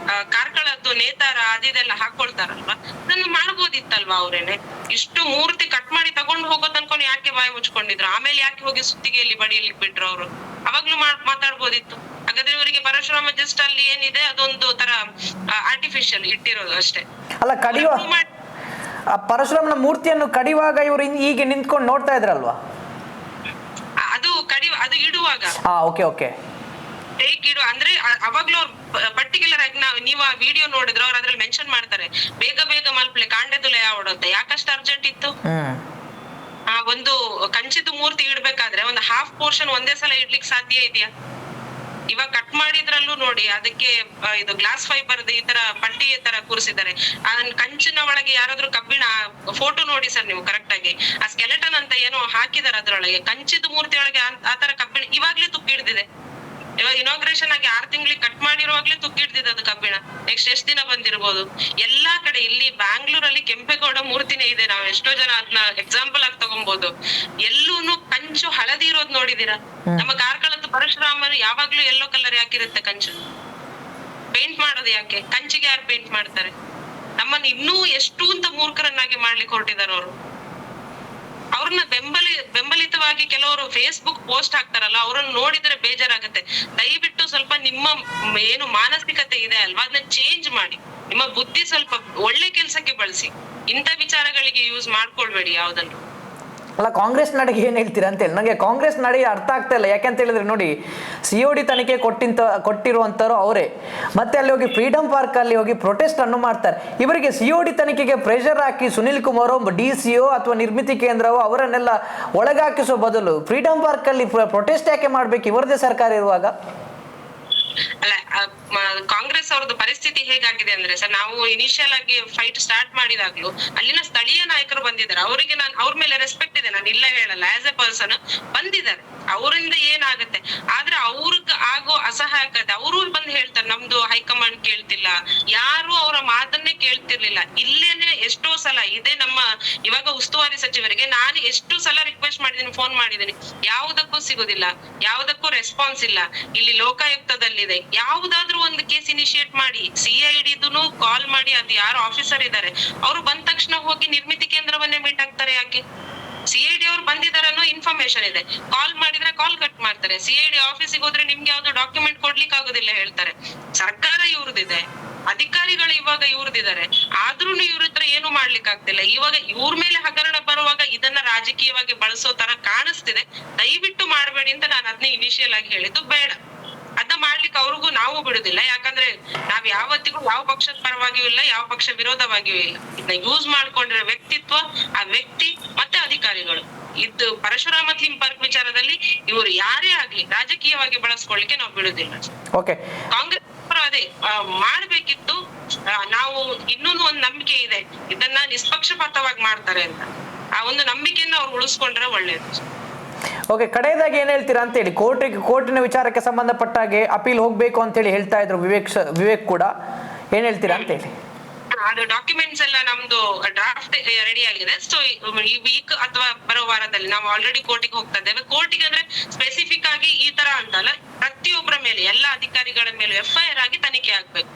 ಕಾರ್ಕಳದ್ದು ನೇತಾರ ಅದಿದೆಲ್ಲ ಹಾಕೊಳ್ತಾರಲ್ವಾ, ಅದನ್ನ ಮಾಡ್ಬೋದಿತ್ತಲ್ವಾ ಅವ್ರೇನೆ. ಇಷ್ಟು ಮೂರ್ತಿ ಕಟ್ ಮಾಡಿ ತಗೊಂಡು ಹೋಗೋ ತನ್ಕೊಂಡು ಯಾಕೆ ಬಾಯಿ ಮುಚ್ಕೊಂಡಿದ್ರು? ಆಮೇಲೆ ಯಾಕೆ ಹೋಗಿ ಸುತ್ತಿಗೆಯಲ್ಲಿ ಬಡಿಯಲಿಕ್ಕೆ ಬಿಟ್ರು ಅವರು? ಅವಾಗ್ಲೂ ಮಾತಾಡ್ಬೋದಿತ್ತು. ಹಾಗಾದ್ರೆ ಇವರಿಗೆ ಪರಶುರಾಮ ಜಸ್ಟ್ ಅಲ್ಲಿ ಏನಿದೆ ಅದೊಂದು ತರ ಆರ್ಟಿಫಿಷಿಯಲ್ ಇಟ್ಟಿರೋದು ಅಷ್ಟೇ. ಅಲ್ಲ, ಪರಶುರಾಮನ ಮೂರ್ತಿಯನ್ನು ಕಡಿಯುವಾಗ ಇವರು ಹೀಗೆ ನಿಂತ್ಕೊಂಡು ನೋಡ್ತಾ ಇದ್ರಲ್ವಾ? ಅದು ಇಡುವಾಗ ಓಕೆ ಅಂದ್ರೆ ಅವಾಗ್ಲೂ ಅವ್ರು ಪರ್ಟಿಕ್ಯುಲರ್ ಆಗಿ ನೀವು ಆ ವಿಡಿಯೋ ನೋಡಿದ್ರೆ ಅವ್ರು ಅದ್ರಲ್ಲಿ ಮೆನ್ಷನ್ ಮಾಡ್ತಾರೆ, ಬೇಗ ಮಲ್ಪಲೆ ಕಾಂಡೆದುಲೆ ಯಾವಡುತ್ತೆ. ಯಾಕಷ್ಟು ಅರ್ಜೆಂಟ್ ಇತ್ತು? ಒಂದು ಕಂಚಿದು ಮೂರ್ತಿ ಇಡ್ಬೇಕಾದ್ರೆ ಒಂದು ಹಾಫ್ ಪೋರ್ಷನ್ ಒಂದೇ ಸಲ ಇಡ್ಲಿಕ್ಕೆ ಸಾಧ್ಯ ಇದೆಯಾ? ಇವಾಗ ಕಟ್ ಮಾಡಿದ್ರಲ್ಲೂ ನೋಡಿ, ಅದಕ್ಕೆ ಇದು ಗ್ಲಾಸ್ ಫೈಬರ್ ಈ ತರ ಪಟ್ಟಿ ತರ ಕೂರಿಸಿದ್ದಾರೆ. ಕಂಚಿನ ಒಳಗೆ ಯಾರಾದ್ರೂ ಕಬ್ಬಿಣ ಫೋಟೋ ನೋಡಿ ಸರ್ ನೀವು ಕರೆಕ್ಟ್ ಆಗಿ, ಆ ಸ್ಕೆಲೆಟನ್ ಅಂತ ಏನೋ ಹಾಕಿದಾರೆ ಅದ್ರೊಳಗೆ. ಕಂಚಿದ ಮೂರ್ತಿ ಒಳಗೆ ಆತರ ಕಬ್ಬಿಣ ಇವಾಗ್ಲೇ ತುಕ್ಕಿ ಹಿಡ್ದಿದೆ. ಇವಾಗ ಇನಾಗ್ರೇಷನ್ ಆಗಿ 6 ತಿಂಗಳಿಗೆ ಕಟ್ ಮಾಡಿರುವಾಗ್ಲೇ ತುಕ್ಕಿ ಹಿಡ್ದಿದೆ ಅದು ಕಬ್ಬಿಣ. ನೆಕ್ಸ್ಟ್ ಎಷ್ಟ್ ದಿನ ಬಂದಿರ್ಬೋದು? ಎಲ್ಲಾ ಕಡೆ ಇಲ್ಲಿ ಬ್ಯಾಂಗ್ಳೂರಲ್ಲಿ ಕೆಂಪೇಗೌಡ ಮೂರ್ತಿನೇ ಇದೆ. ನಾವ್ ಎಷ್ಟೋ ಜನ ಅದನ್ನ ಎಕ್ಸಾಂಪಲ್ ಆಗಿ ತಗೊಬಹುದು. ಎಲ್ಲೂನು ಕಂಚು ಹಳದಿ ಇರೋದ್ ನೋಡಿದೀರಾ? ನಮ್ಮ ಕಾರ್ಕಳದ ಪರಶುರಾಮನು ಯಾವಾಗ್ಲೂ ಯೆಲ್ಲೋ ಕಲರ್ ಯಾಕಿರುತ್ತೆ ಕಂಚು? ಪೇಂಟ್ ಮಾಡೋದು ಯಾಕೆ? ಕಂಚಿಗೆ ಯಾರು ಪೇಂಟ್ ಮಾಡ್ತಾರೆ? ನಮ್ಮನ್ನ ಇನ್ನೂ ಎಷ್ಟು ಅಂತ ಮೂರ್ಖರನ್ನಾಗಿ ಮಾಡ್ಲಿಕ್ಕೆ ಹೊರಟಿದಾರ ಅವರು. ಅವ್ರನ್ನ ಬೆಂಬಲಿತವಾಗಿ ಕೆಲವರು ಫೇಸ್ಬುಕ್ ಪೋಸ್ಟ್ ಹಾಕ್ತಾರಲ್ಲ, ಅವ್ರನ್ನ ನೋಡಿದ್ರೆ ಬೇಜಾರಾಗತ್ತೆ. ದಯವಿಟ್ಟು ಸ್ವಲ್ಪ ನಿಮ್ಮ ಏನು ಮಾನಸಿಕತೆ ಇದೆ ಅಲ್ವಾ, ಅದನ್ನ ಚೇಂಜ್ ಮಾಡಿ. ನಿಮ್ಮ ಬುದ್ಧಿ ಸ್ವಲ್ಪ ಒಳ್ಳೆ ಕೆಲ್ಸಕ್ಕೆ ಬಳಸಿ. ಇಂಥ ವಿಚಾರಗಳಿಗೆ ಯೂಸ್ ಮಾಡ್ಕೊಳ್ಬೇಡಿ ಯಾವ್ದನ್ನು. ಅಲ್ಲ, ಕಾಂಗ್ರೆಸ್ ನಡೆಗೆ ಏನು ಹೇಳ್ತೀರಾ ಅಂತೇಳಿ ನನಗೆ ಕಾಂಗ್ರೆಸ್ ನಡೆಗೆ ಅರ್ಥ ಆಗ್ತಾ ಇಲ್ಲ. ಯಾಕೆಂತ ಹೇಳಿದ್ರೆ ನೋಡಿ, COD ತನಿಖೆ ಕೊಟ್ಟಿರುವಂಥವ್ರು ಅವರೇ. ಮತ್ತೆ ಅಲ್ಲಿ ಹೋಗಿ ಫ್ರೀಡಮ್ ಪಾರ್ಕ್ ಅಲ್ಲಿ ಹೋಗಿ ಪ್ರೊಟೆಸ್ಟ್ ಅನ್ನು ಮಾಡ್ತಾರೆ. ಇವರಿಗೆ COD ತನಿಖೆಗೆ ಪ್ರೆಷರ್ ಹಾಕಿ ಸುನಿಲ್ ಕುಮಾರ್ DCO ಅಥವಾ ನಿರ್ಮಿತಿ ಕೇಂದ್ರವೋ ಅವರನ್ನೆಲ್ಲ ಒಳಗಾಕಿಸೋ ಬದಲು ಫ್ರೀಡಮ್ ಪಾರ್ಕ್ ಅಲ್ಲಿ ಪ್ರೊಟೆಸ್ಟ್ ಯಾಕೆ ಮಾಡ್ಬೇಕು ಇವರದೇ ಸರ್ಕಾರ ಇರುವಾಗ? ಅಲ್ಲ, ಕಾಂಗ್ರೆಸ್ ಅವ್ರದ್ದು ಪರಿಸ್ಥಿತಿ ಹೇಗಾಗಿದೆ ಅಂದ್ರೆ ಸರ್, ನಾವು ಇನಿಷಿಯಲ್ ಆಗಿ ಫೈಟ್ ಸ್ಟಾರ್ಟ್ ಮಾಡಿದಾಗ್ಲೂ ಅಲ್ಲಿನ ಸ್ಥಳೀಯ ನಾಯಕರು ಬಂದಿದ್ದಾರೆ. ಅವರಿಗೆ ನಾನು ಅವ್ರ ಮೇಲೆ ರೆಸ್ಪೆಕ್ಟ್ ಇದೆ, ನಾನು ಇಲ್ಲ ಹೇಳಲ್ಲ. ಆಸ್ ಎ ಪರ್ಸನ್ ಬಂದಿದ್ದಾರೆ, ಅವರಿಂದ ಏನಾಗುತ್ತೆ. ಆದ್ರೆ ಅವ್ರಿಗೆ ಆಗೋ ಅಸಹಾಯಕತೆ ಅವರು ಬಂದು ಹೇಳ್ತಾರೆ, ನಮ್ದು ಹೈಕಮಾಂಡ್ ಕೇಳ್ತಿಲ್ಲ, ಯಾರು ಅವರ ಮಾತನ್ನೇ ಕೇಳ್ತಿರ್ಲಿಲ್ಲ. ಇಲ್ಲೇನೆ ಎಷ್ಟೋ ಸಲ ಇದೆ ನಮ್ಮ ಇವಾಗ ಉಸ್ತುವಾರಿ ಸಚಿವರಿಗೆ ನಾನು ಎಷ್ಟು ಸಲ ರಿಕ್ವೆಸ್ಟ್ ಮಾಡಿದೀನಿ, ಫೋನ್ ಮಾಡಿದೀನಿ, ಯಾವುದಕ್ಕೂ ಸಿಗುದಿಲ್ಲ, ಯಾವುದಕ್ಕೂ ರೆಸ್ಪಾನ್ಸ್ ಇಲ್ಲ. ಇಲ್ಲಿ ಲೋಕಾಯುಕ್ತದಲ್ಲಿದೆ, ಯಾವುದಾದ್ರೂ ಒಂದು ಕೇಸ್ ಇನಿಶಿಯೇಟ್ ಮಾಡಿ. CIDದೂ ಕಾಲ್ ಮಾಡಿ, ಅದು ಯಾರು ಆಫೀಸರ್ ಇದ್ದಾರೆ ಅವರು ಬಂದ ತಕ್ಷಣ ಹೋಗಿ ನಿರ್ಮಿತಿ ಕೇಂದ್ರವನ್ನೇ ಮೀಟ್ ಆಗ್ತಾರೆ. ಯಾಕೆ? CID ಅವ್ರು ಬಂದಿದ್ದಾರೆ ಅನ್ನೋ ಇನ್ಫಾರ್ಮೇಶನ್ ಇದೆ, ಕಾಲ್ ಮಾಡಿದ್ರೆ ಕಾಲ್ ಕಟ್ ಮಾಡ್ತಾರೆ. CID ಆಫೀಸಿಗೆ ಹೋದ್ರೆ ನಿಮ್ಗೆ ಯಾವ್ದು ಡಾಕ್ಯುಮೆಂಟ್ ಕೊಡ್ಲಿಕ್ಕೆ ಆಗೋದಿಲ್ಲ ಹೇಳ್ತಾರೆ. ಸರ್ಕಾರ ಇವ್ರದಿದೆ, ಅಧಿಕಾರಿಗಳು ಇವಾಗ ಇವ್ರದಿದ್ದಾರೆ, ಆದ್ರೂ ಇವ್ರ ಹತ್ರ ಏನು ಮಾಡ್ಲಿಕ್ಕೆ ಆಗ್ತಿಲ್ಲ. ಇವಾಗ ಇವ್ರ ಮೇಲೆ ಹಗರಣ ಬರುವಾಗ ಇದನ್ನ ರಾಜಕೀಯವಾಗಿ ಬಳಸೋ ತರ ಕಾಣಿಸ್ತಿದೆ. ದಯವಿಟ್ಟು ಮಾಡಬೇಡಿ ಅಂತ ನಾನು ಅದನ್ನೇ ಇನಿಷಿಯಲ್ ಆಗಿ ಹೇಳಿದ್ದು. ಬೇಡ, ಅದನ್ನ ಮಾಡ್ಲಿಕ್ಕೆ ಅವ್ರಿಗೂ ನಾವು ಬಿಡುದಿಲ್ಲ. ಯಾಕಂದ್ರೆ ನಾವ್ ಯಾವತ್ತಿಗೂ ಯಾವ ಪಕ್ಷದ ಪರವಾಗಿಯೂ ಇಲ್ಲ, ಯಾವ ಪಕ್ಷ ವಿರೋಧವಾಗಿಯೂ ಇಲ್ಲ. ಇದನ್ನ ಯೂಸ್ ಮಾಡ್ಕೊಂಡಿರೋ ವ್ಯಕ್ತಿತ್ವ, ಆ ವ್ಯಕ್ತಿ ಮತ್ತೆ ಅಧಿಕಾರಿಗಳು. ಇದು ಪರಶುರಾಮ ಥೀಮ್ ಪಾರ್ಕ್ ವಿಚಾರದಲ್ಲಿ ಇವರು ಯಾರೇ ಆಗ್ಲಿ ರಾಜಕೀಯವಾಗಿ ಬಳಸ್ಕೊಳ್ಳಿಕ್ಕೆ ನಾವು ಬಿಡುದಿಲ್ಲ. ಕಾಂಗ್ರೆಸ್ ಅದೇ ಮಾಡ್ಬೇಕಿತ್ತು. ನಾವು ಇನ್ನೊಂದು ಒಂದು ನಂಬಿಕೆ ಇದೆ, ಇದನ್ನ ನಿಷ್ಪಕ್ಷಪಾತವಾಗಿ ಮಾಡ್ತಾರೆ ಅಂತ. ಆ ಒಂದು ನಂಬಿಕೆಯನ್ನ ಅವ್ರು ಉಳಿಸ್ಕೊಂಡ್ರೆ ಒಳ್ಳೇದು. ಓಕೆ, ಕಡೆಯದಾಗಿ ಏನ್ ಹೇಳ್ತೀರಾ ಅಂತ ಹೇಳಿ, ಕೋರ್ಟಿನ ವಿಚಾರಕ್ಕೆ ಸಂಬಂಧಪಟ್ಟ ಹಾಗೆ ಅಪೀಲ್ ಹೋಗ್ಬೇಕು ಅಂತ ಹೇಳಿ ಹೇಳ್ತಾ ಇದ್ರು ವಿವೇಕ್ ಕೂಡ, ಏನ್ ಹೇಳ್ತೀರಾ ಅಂತ ಹೇಳಿ? ಅದು ಡಾಕ್ಯುಮೆಂಟ್ಸ್ ಎಲ್ಲ ನಮ್ದು ಡ್ರಾಫ್ಟ್ ರೆಡಿ ಆಗಿದೆ. ಸೊ ಈ ವೀಕ್ ಅಥವಾ ಬರೋ ವಾರದಲ್ಲಿ ನಾವು ಆಲ್ರೆಡಿ ಕೋರ್ಟಿಗೆ ಹೋಗ್ತಾ ಇದ್ದೇವೆ. ಕೋರ್ಟಿಗೆ ಅಂದ್ರೆ ಸ್ಪೆಸಿಫಿಕ್ ಆಗಿ ಈ ತರ ಅಂತಲ್ಲ, ಪ್ರತಿಯೊಬ್ಬರ ಮೇಲೆ ಎಲ್ಲಾ ಅಧಿಕಾರಿಗಳ ಮೇಲೆ FIR ಆಗಿ ತನಿಖೆ ಆಗ್ಬೇಕು,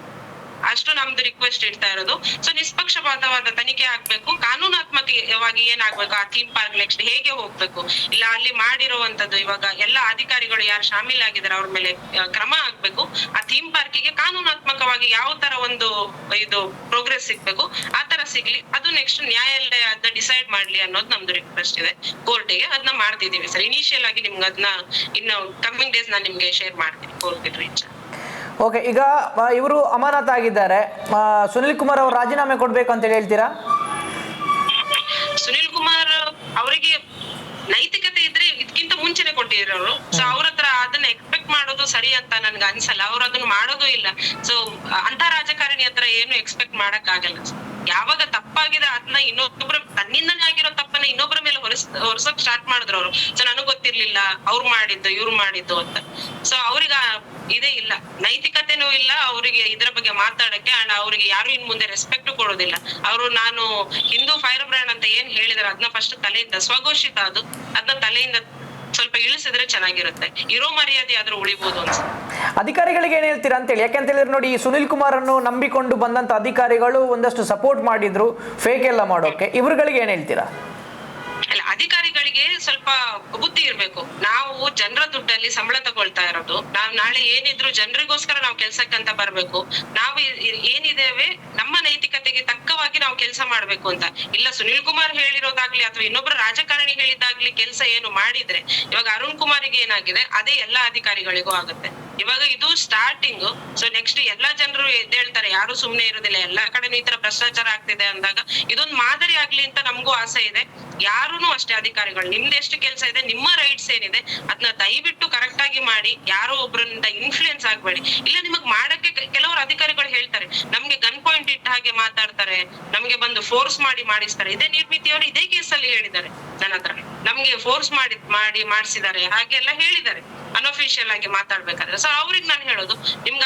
ಅಷ್ಟು ನಮ್ದು ರಿಕ್ವೆಸ್ಟ್ ಇಡ್ತಾ ಇರೋದು. ಸೊ ನಿಷ್ಪಕ್ಷಪಾತವಾದ ತನಿಖೆ ಆಗ್ಬೇಕು, ಕಾನೂನಾತ್ಮಕವಾಗಿ ಏನಾಗ್ಬೇಕು, ಆ ಥೀಮ್ ಪಾರ್ಕ್ ನೆಕ್ಸ್ಟ್ ಹೇಗೆ ಹೋಗ್ಬೇಕು, ಇಲ್ಲ ಅಲ್ಲಿ ಮಾಡಿರುವಂತದ್ದು ಇವಾಗ ಎಲ್ಲಾ ಅಧಿಕಾರಿಗಳು ಯಾರು ಶಾಮೀಲ್ ಆಗಿದ್ದಾರೆ ಅವ್ರ ಮೇಲೆ ಕ್ರಮ ಆಗ್ಬೇಕು. ಆ ಥೀಮ್ ಪಾರ್ಕಿಗೆ ಕಾನೂನಾತ್ಮಕವಾಗಿ ಯಾವ ತರ ಒಂದು ಇದು ಪ್ರೋಗ್ರೆಸ್ ಸಿಗ್ಬೇಕು ಆ ತರ ಸಿಗ್ಲಿ, ಅದು ನೆಕ್ಸ್ಟ್ ನ್ಯಾಯಾಲಯ ಅದನ್ನ ಡಿಸೈಡ್ ಮಾಡ್ಲಿ ಅನ್ನೋದು ನಮ್ದು ರಿಕ್ವೆಸ್ಟ್ ಇದೆ ಕೋರ್ಟಿಗೆ. ಅದನ್ನ ಮಾಡ್ತಿದೀವಿ ಸರ್. ಇನಿಷಿಯಲ್ ಆಗಿ ನಿಮ್ಗೆ ಅದನ್ನ ಇನ್ನು ಕಮ್ಮಿಂಗ್ ಡೇಸ್ ನಾನು ನಿಮ್ಗೆ ಶೇರ್ ಮಾಡ್ತೀನಿ ಕೋರ್ಟ್ ರೀಚ್. ಓಕೆ, ಈಗ ಇವರು ಅಮಾನತ್ ಆಗಿದ್ದಾರೆ, ಸುನಿಲ್ ಕುಮಾರ್ ಅವರು ರಾಜೀನಾಮೆ ಕೊಡ್ಬೇಕು ಅಂತ ಹೇಳ್ತೀರಾ? ಸುನಿಲ್ ಕುಮಾರ್ ಅವರಿಗೆ ನೈತಿಕತೆ ಇದ್ರೆ ಇದಕ್ಕಿಂತ ಮುಂಚೆನೆ ಕೊಟ್ಟಿರೋರು. ಸೊ ಅವ್ರ ಹತ್ರ ಅದನ್ನ ಎಕ್ಸ್ಪೆಕ್ಟ್ ಮಾಡೋದು ಸರಿ ಅಂತ ನನ್ಗೆ ಅನ್ಸಲ್ಲ. ಅವ್ರು ಅದನ್ನ ಮಾಡೋದು ಇಲ್ಲ. ಸೊ ಅಂತ ರಾಜಕಾರಣಿ ಹತ್ರ ಏನು ಎಕ್ಸ್ಪೆಕ್ಟ್ ಮಾಡಕ್ ಆಗಲ್ಲ. ಯಾವಾಗ ತಪ್ಪಾಗಿದೆ ಅದನ್ನ ಇನ್ನೊಬ್ರ ತನ್ನಿಂದನೇ ಆಗಿರೋ ತಪ್ಪನ್ನ ಇನ್ನೊಬ್ರ ಮೇಲೆ ಹೊರಸಕ್ ಸ್ಟಾರ್ಟ್ ಮಾಡಿದ್ರು ಅವರು. ಸೊ ನನಗ್ ಗೊತ್ತಿರ್ಲಿಲ್ಲ ಅವ್ರು ಮಾಡಿದ್ದು ಇವ್ರು ಮಾಡಿದ್ದು ಅಂತ. ಸೊ ಅವ್ರಿಗ ಇದೇ ಇಲ್ಲ, ನೈತಿಕತೆನೂ ಇಲ್ಲ ಅವರಿಗೆ ಇದ್ರ ಬಗ್ಗೆ ಮಾತಾಡಕ್ಕೆ. ಅಂಡ್ ಅವ್ರಿಗೆ ಯಾರು ಇನ್ ಮುಂದೆ ರೆಸ್ಪೆಕ್ಟ್ ಕೊಡೋದಿಲ್ಲ. ಅವರು ನಾನು ಹಿಂದೂ ಫೈರ್ ಬ್ರ್ಯಾಂಡ್ ಅಂತ ಏನ್ ಹೇಳಿದಾರೆ ಅದನ್ನ ಫಸ್ಟ್ ತಲೆಯಿಂದ ಸ್ವಘೋಷಿತ, ಅದನ್ನ ತಲೆಯಿಂದ ಸ್ವಲ್ಪ ಇಳಿಸಿದ್ರೆ ಚೆನ್ನಾಗಿರುತ್ತೆ. ಇರೋ ಮರ್ಯಾದೆ ಆದ್ರೂ ಉಳಿಬಹುದು ಅನ್ಸುತ್ತೆ. ಅಧಿಕಾರಿಗಳಿಗೆ ಏನ್ ಹೇಳ್ತೀರಾ ಅಂತ ಹೇಳಿ, ಯಾಕೆಂತ ಹೇಳಿದ್ರೆ ನೋಡಿ, ಸುನಿಲ್ ಕುಮಾರ್ ಅನ್ನು ನಂಬಿಕೊಂಡು ಬಂದಂತ ಅಧಿಕಾರಿಗಳು ಒಂದಷ್ಟು ಸಪೋರ್ಟ್ ಮಾಡಿದ್ರು ಫೇಕ್ ಎಲ್ಲ ಮಾಡೋಕೆ. ಇವ್ರುಗಳಿಗೆ ಏನ್ ಹೇಳ್ತೀರಾ? ಅಲ್ಲ, ಅಧಿಕಾರಿಗಳಿಗೆ ಸ್ವಲ್ಪ ಬುದ್ಧಿ ಇರ್ಬೇಕು. ನಾವು ಜನರ ದುಡ್ಡಲ್ಲಿ ಸಂಬಳ ತಗೊಳ್ತಾ ಇರೋದು. ನಾವ್ ನಾಳೆ ಏನಿದ್ರು ಜನರಿಗೋಸ್ಕರ ನಾವು ಕೆಲ್ಸಕ್ಕಂತ ಬರ್ಬೇಕು. ನಾವು ಏನಿದ್ದೇವೆ ನಮ್ಮ ನೈತಿಕತೆಗೆ ತಕ್ಕವಾಗಿ ನಾವು ಕೆಲಸ ಮಾಡ್ಬೇಕು ಅಂತ. ಇಲ್ಲ ಸುನಿಲ್ ಕುಮಾರ್ ಹೇಳಿರೋದಾಗ್ಲಿ ಅಥವಾ ಇನ್ನೊಬ್ರು ರಾಜಕಾರಣಿ ಹೇಳಿದಾಗ್ಲಿ ಕೆಲಸ ಏನು ಮಾಡಿದ್ರೆ, ಇವಾಗ ಅರುಣ್ ಕುಮಾರಿಗೆ ಏನಾಗಿದೆ ಅದೇ ಎಲ್ಲಾ ಅಧಿಕಾರಿಗಳಿಗೂ ಆಗುತ್ತೆ. ಇವಾಗ ಇದು ಸ್ಟಾರ್ಟಿಂಗ್. ಸೊ ನೆಕ್ಸ್ಟ್ ಎಲ್ಲಾ ಜನರು ಎದ್ದೇಳ್ತಾರೆ, ಯಾರು ಸುಮ್ನೆ ಇರೋದಿಲ್ಲ. ಎಲ್ಲಾ ಕಡೆನೂ ಈ ತರ ಭ್ರಷ್ಟಾಚಾರ ಆಗ್ತಿದೆ ಅಂದಾಗ ಇದೊಂದು ಮಾದರಿ ಆಗ್ಲಿ ಅಂತ ನಮಗೂ ಆಸೆ ಇದೆ. ಯಾರುನು ಅಷ್ಟೇ ಅಧಿಕಾರಿಗಳು ನಿಮ್ದು ಎಷ್ಟು ಕೆಲಸ ಇದೆ, ನಿಮ್ಮ ರೈಟ್ಸ್ ಏನಿದೆ ಅದನ್ನ ದಯವಿಟ್ಟು ಕರೆಕ್ಟ್ ಆಗಿ ಮಾಡಿ. ಯಾರೋ ಒಬ್ರಿಂದ ಇನ್ಫ್ಲೂಯೆನ್ಸ್ ಆಗ್ಬೇಡಿ. ಇಲ್ಲ ನಿಮಗ್ ಮಾಡಕ್ಕೆ ಕೆಲವರು ಅಧಿಕಾರಿಗಳು ಹೇಳ್ತಾರೆ, ನಮ್ಗೆ ಗನ್ ಪಾಯಿಂಟ್ ಇಟ್ಟ ಹಾಗೆ ಮಾತಾಡ್ತಾರೆ, ನಮ್ಗೆ ಬಂದು ಫೋರ್ಸ್ ಮಾಡಿ ಮಾಡಿಸ್ತಾರೆ. ಇದೇ ನಿರ್ಮಿತಿಯವರು ಇದೇ ಕೇಸಲ್ಲಿ ಹೇಳಿದ್ದಾರೆ ನನ್ನ ಹತ್ರ, ನಮ್ಗೆ ಫೋರ್ಸ್ ಮಾಡಿ ಮಾಡಿಸಿದ್ದಾರೆ ಹಾಗೆಲ್ಲ ಹೇಳಿದ್ದಾರೆ ಅನ್ಅಫಿಷಿಯಲ್ ಆಗಿ ಮಾತಾಡ್ಬೇಕಾದ್ರೆ. ಸೊ ಅವ್ರಿಗೆ ನಾನು ಹೇಳೋದು, ನಿಮ್ಗ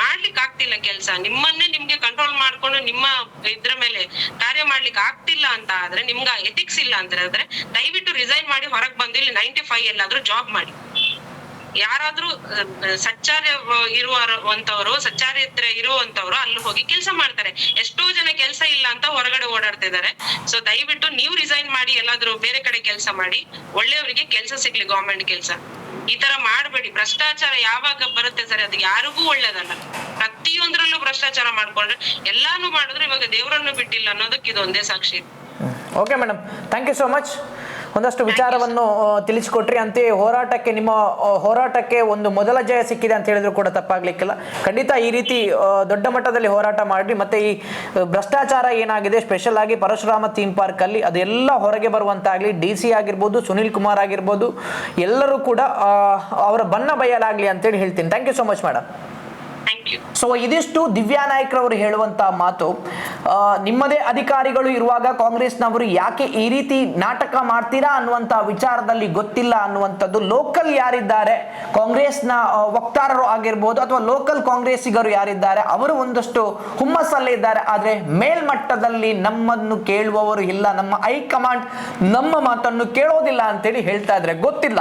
ಮಾಡ್ಲಿಕ್ಕೆ ಆಗ್ತಿಲ್ಲ ಕೆಲಸ, ನಿಮ್ಮನ್ನೇ ನಿಮ್ಗೆ ಕಂಟ್ರೋಲ್ ಮಾಡ್ಕೊಂಡು ನಿಮ್ಮ ಇದ್ರ ಮೇಲೆ ಕಾರ್ಯ ಮಾಡ್ಲಿಕ್ಕೆ ಆಗ್ತಿಲ್ಲ ಅಂತ ಆದ್ರೆ, ನಿಮ್ಗ ಎಥಿಕ್ಸ್ ಇಲ್ಲ ಅಂತ ಹೇಳಿದ್ರೆ ದಯವಿಟ್ಟು ರಿಸೈನ್ ಮಾಡಿ ಹೊರಗೆ ಬಂದು ಇಲ್ಲಿ 95 ಎಲ್ಲಾದ್ರೂ ಜಾಬ್ ಮಾಡಿ. ಯಾರಾದ್ರೂ ಸಚ್ಚಾರಿತ್ರೆ ಇರುವಂತವ್ರು ಅಲ್ಲಿ ಹೋಗಿ ಕೆಲಸ ಮಾಡ್ತಾರೆ. ಎಷ್ಟೋ ಜನ ಕೆಲಸ ಇಲ್ಲ ಅಂತ ಹೊರಗಡೆ ಓಡಾಡ್ತಿದ್ದಾರೆ. ಸೊ ದಯವಿಟ್ಟು ನೀವು ರಿಸೈನ್ ಮಾಡಿ ಎಲ್ಲಾದ್ರೂ ಬೇರೆ ಕಡೆ ಕೆಲಸ ಮಾಡಿ, ಒಳ್ಳೆಯವರಿಗೆ ಕೆಲಸ ಸಿಗ್ಲಿ, ಗವರ್ಮೆಂಟ್ ಕೆಲಸ. ಈ ತರ ಮಾಡ್ಬೇಡಿ. ಭ್ರಷ್ಟಾಚಾರ ಯಾವಾಗ ಬರುತ್ತೆ ಸರಿ, ಅದು ಯಾರಿಗೂ ಒಳ್ಳೇದಲ್ಲ. ಪ್ರತಿಯೊಂದ್ರಲ್ಲೂ ಭ್ರಷ್ಟಾಚಾರ ಮಾಡ್ಕೊಂಡ್ರೆ ಎಲ್ಲಾನು ಮಾಡಿದ್ರೆ ಇವಾಗ ದೇವರನ್ನು ಬಿಟ್ಟಿಲ್ಲ ಅನ್ನೋದಕ್ಕೆ ಇದು ಒಂದೇ ಸಾಕ್ಷಿ. Okay madam, thank you so much. ಒಂದಷ್ಟು ವಿಚಾರವನ್ನು ತಿಳಿಸಿಕೊಟ್ರಿ. ಅಂತೆಯೇ ಹೋರಾಟಕ್ಕೆ, ನಿಮ್ಮ ಹೋರಾಟಕ್ಕೆ ಒಂದು ಮೊದಲ ಜಯ ಸಿಕ್ಕಿದೆ ಅಂತ ಹೇಳಿದ್ರು ಕೂಡ ತಪ್ಪಾಗ್ಲಿಕ್ಕಿಲ್ಲ. ಖಂಡಿತ ಈ ರೀತಿ ದೊಡ್ಡ ಮಟ್ಟದಲ್ಲಿ ಹೋರಾಟ ಮಾಡಿ, ಮತ್ತೆ ಈ ಭ್ರಷ್ಟಾಚಾರ ಏನಾಗಿದೆ ಸ್ಪೆಷಲ್ ಆಗಿ ಪರಶುರಾಮ ಥೀಮ್ ಪಾರ್ಕ್ ಅಲ್ಲಿ ಅದೆಲ್ಲ ಹೊರಗೆ ಬರುವಂತಾಗ್ಲಿ, DC ಆಗಿರ್ಬೋದು, ಸುನಿಲ್ ಕುಮಾರ್ ಆಗಿರ್ಬೋದು, ಎಲ್ಲರೂ ಕೂಡ ಅವರ ಬಣ್ಣ ಬಯಲಾಗ್ಲಿ ಅಂತೇಳಿ ಹೇಳ್ತೀನಿ. Thank you so much madam. So ಇದಿಷ್ಟು ದಿವ್ಯಾ ನಾಯ್ಕರವರು ಹೇಳುವಂತ ಮಾತು. ನಿಮ್ಮದೇ ಅಧಿಕಾರಿಗಳು ಇರುವಾಗ ಕಾಂಗ್ರೆಸ್ನವರು ಯಾಕೆ ಈ ರೀತಿ ನಾಟಕ ಮಾಡ್ತೀರಾ ಅನ್ನುವಂತ ವಿಚಾರದಲ್ಲಿ ಗೊತ್ತಿಲ್ಲ ಅನ್ನುವಂಥದ್ದು. ಲೋಕಲ್ ಯಾರಿದ್ದಾರೆ ಕಾಂಗ್ರೆಸ್ನ ವಕ್ತಾರರು ಆಗಿರ್ಬೋದು ಅಥವಾ ಲೋಕಲ್ ಕಾಂಗ್ರೆಸ್ಸಿಗರು ಯಾರಿದ್ದಾರೆ ಅವರು ಒಂದಷ್ಟು ಹುಮ್ಮಸ್ಸಲ್ಲೇ ಇದ್ದಾರೆ. ಆದ್ರೆ ಮೇಲ್ಮಟ್ಟದಲ್ಲಿ ನಮ್ಮನ್ನು ಕೇಳುವವರು ಇಲ್ಲ, ನಮ್ಮ ಹೈಕಮಾಂಡ್ ನಮ್ಮ ಮಾತನ್ನು ಕೇಳೋದಿಲ್ಲ ಅಂತೇಳಿ ಹೇಳ್ತಾ ಇದ್ರೆ ಗೊತ್ತಿಲ್ಲ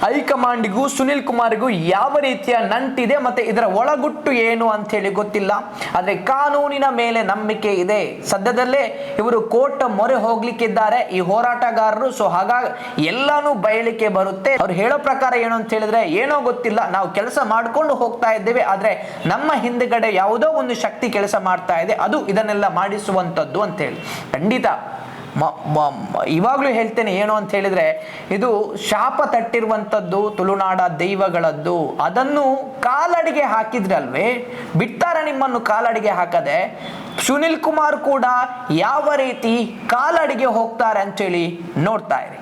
ಹೈಕಮಾಂಡಿಗೂ ಸುನಿಲ್ ಕುಮಾರ್ಗೂ ಯಾವ ರೀತಿಯ ನಂಟಿದೆ ಮತ್ತೆ ಇದರ ಒಳಗುಟ್ಟು ಏನು ಅಂತ ಹೇಳಿ ಗೊತ್ತಿಲ್ಲ. ಆದ್ರೆ ಕಾನೂನಿನ ಮೇಲೆ ನಂಬಿಕೆ ಇದೆ. ಸದ್ಯದಲ್ಲೇ ಇವರು ಕೋರ್ಟ್ ಮೊರೆ ಹೋಗ್ಲಿಕ್ಕಿದ್ದಾರೆ ಈ ಹೋರಾಟಗಾರರು. ಸೊ ಹಾಗಾಗಿ ಎಲ್ಲಾನು ಬಯಲಿಕ್ಕೆ ಬರುತ್ತೆ. ಅವ್ರು ಹೇಳೋ ಪ್ರಕಾರ ಏನು ಅಂತ ಹೇಳಿದ್ರೆ ಏನೋ ಗೊತ್ತಿಲ್ಲ, ನಾವು ಕೆಲಸ ಮಾಡ್ಕೊಂಡು ಹೋಗ್ತಾ ಇದ್ದೇವೆ, ಆದ್ರೆ ನಮ್ಮ ಹಿಂದ್ಗಡೆ ಯಾವುದೋ ಒಂದು ಶಕ್ತಿ ಕೆಲಸ ಮಾಡ್ತಾ ಇದೆ, ಅದು ಇದನ್ನೆಲ್ಲ ಮಾಡಿಸುವಂತದ್ದು ಅಂತ ಹೇಳಿ. ಖಂಡಿತ ಇವಾಗ್ಲೂ ಹೇಳ್ತೇನೆ ಏನು ಅಂತ ಹೇಳಿದ್ರೆ, ಇದು ಶಾಪ ತಟ್ಟಿರುವಂತದ್ದು ತುಳುನಾಡ ದೈವಗಳದ್ದು. ಅದನ್ನು ಕಾಲಡಿಗೆ ಹಾಕಿದ್ರಲ್ವೇ, ಬಿಡ್ತಾರ ನಿಮ್ಮನ್ನು ಕಾಲಡಿಗೆ ಹಾಕದೆ. ಸುನಿಲ್ ಕುಮಾರ್ ಕೂಡ ಯಾವ ರೀತಿ ಕಾಲಡಿಗೆ ಹೋಗ್ತಾರೆ ಅಂತೇಳಿ ನೋಡ್ತಾ ಇರಿ.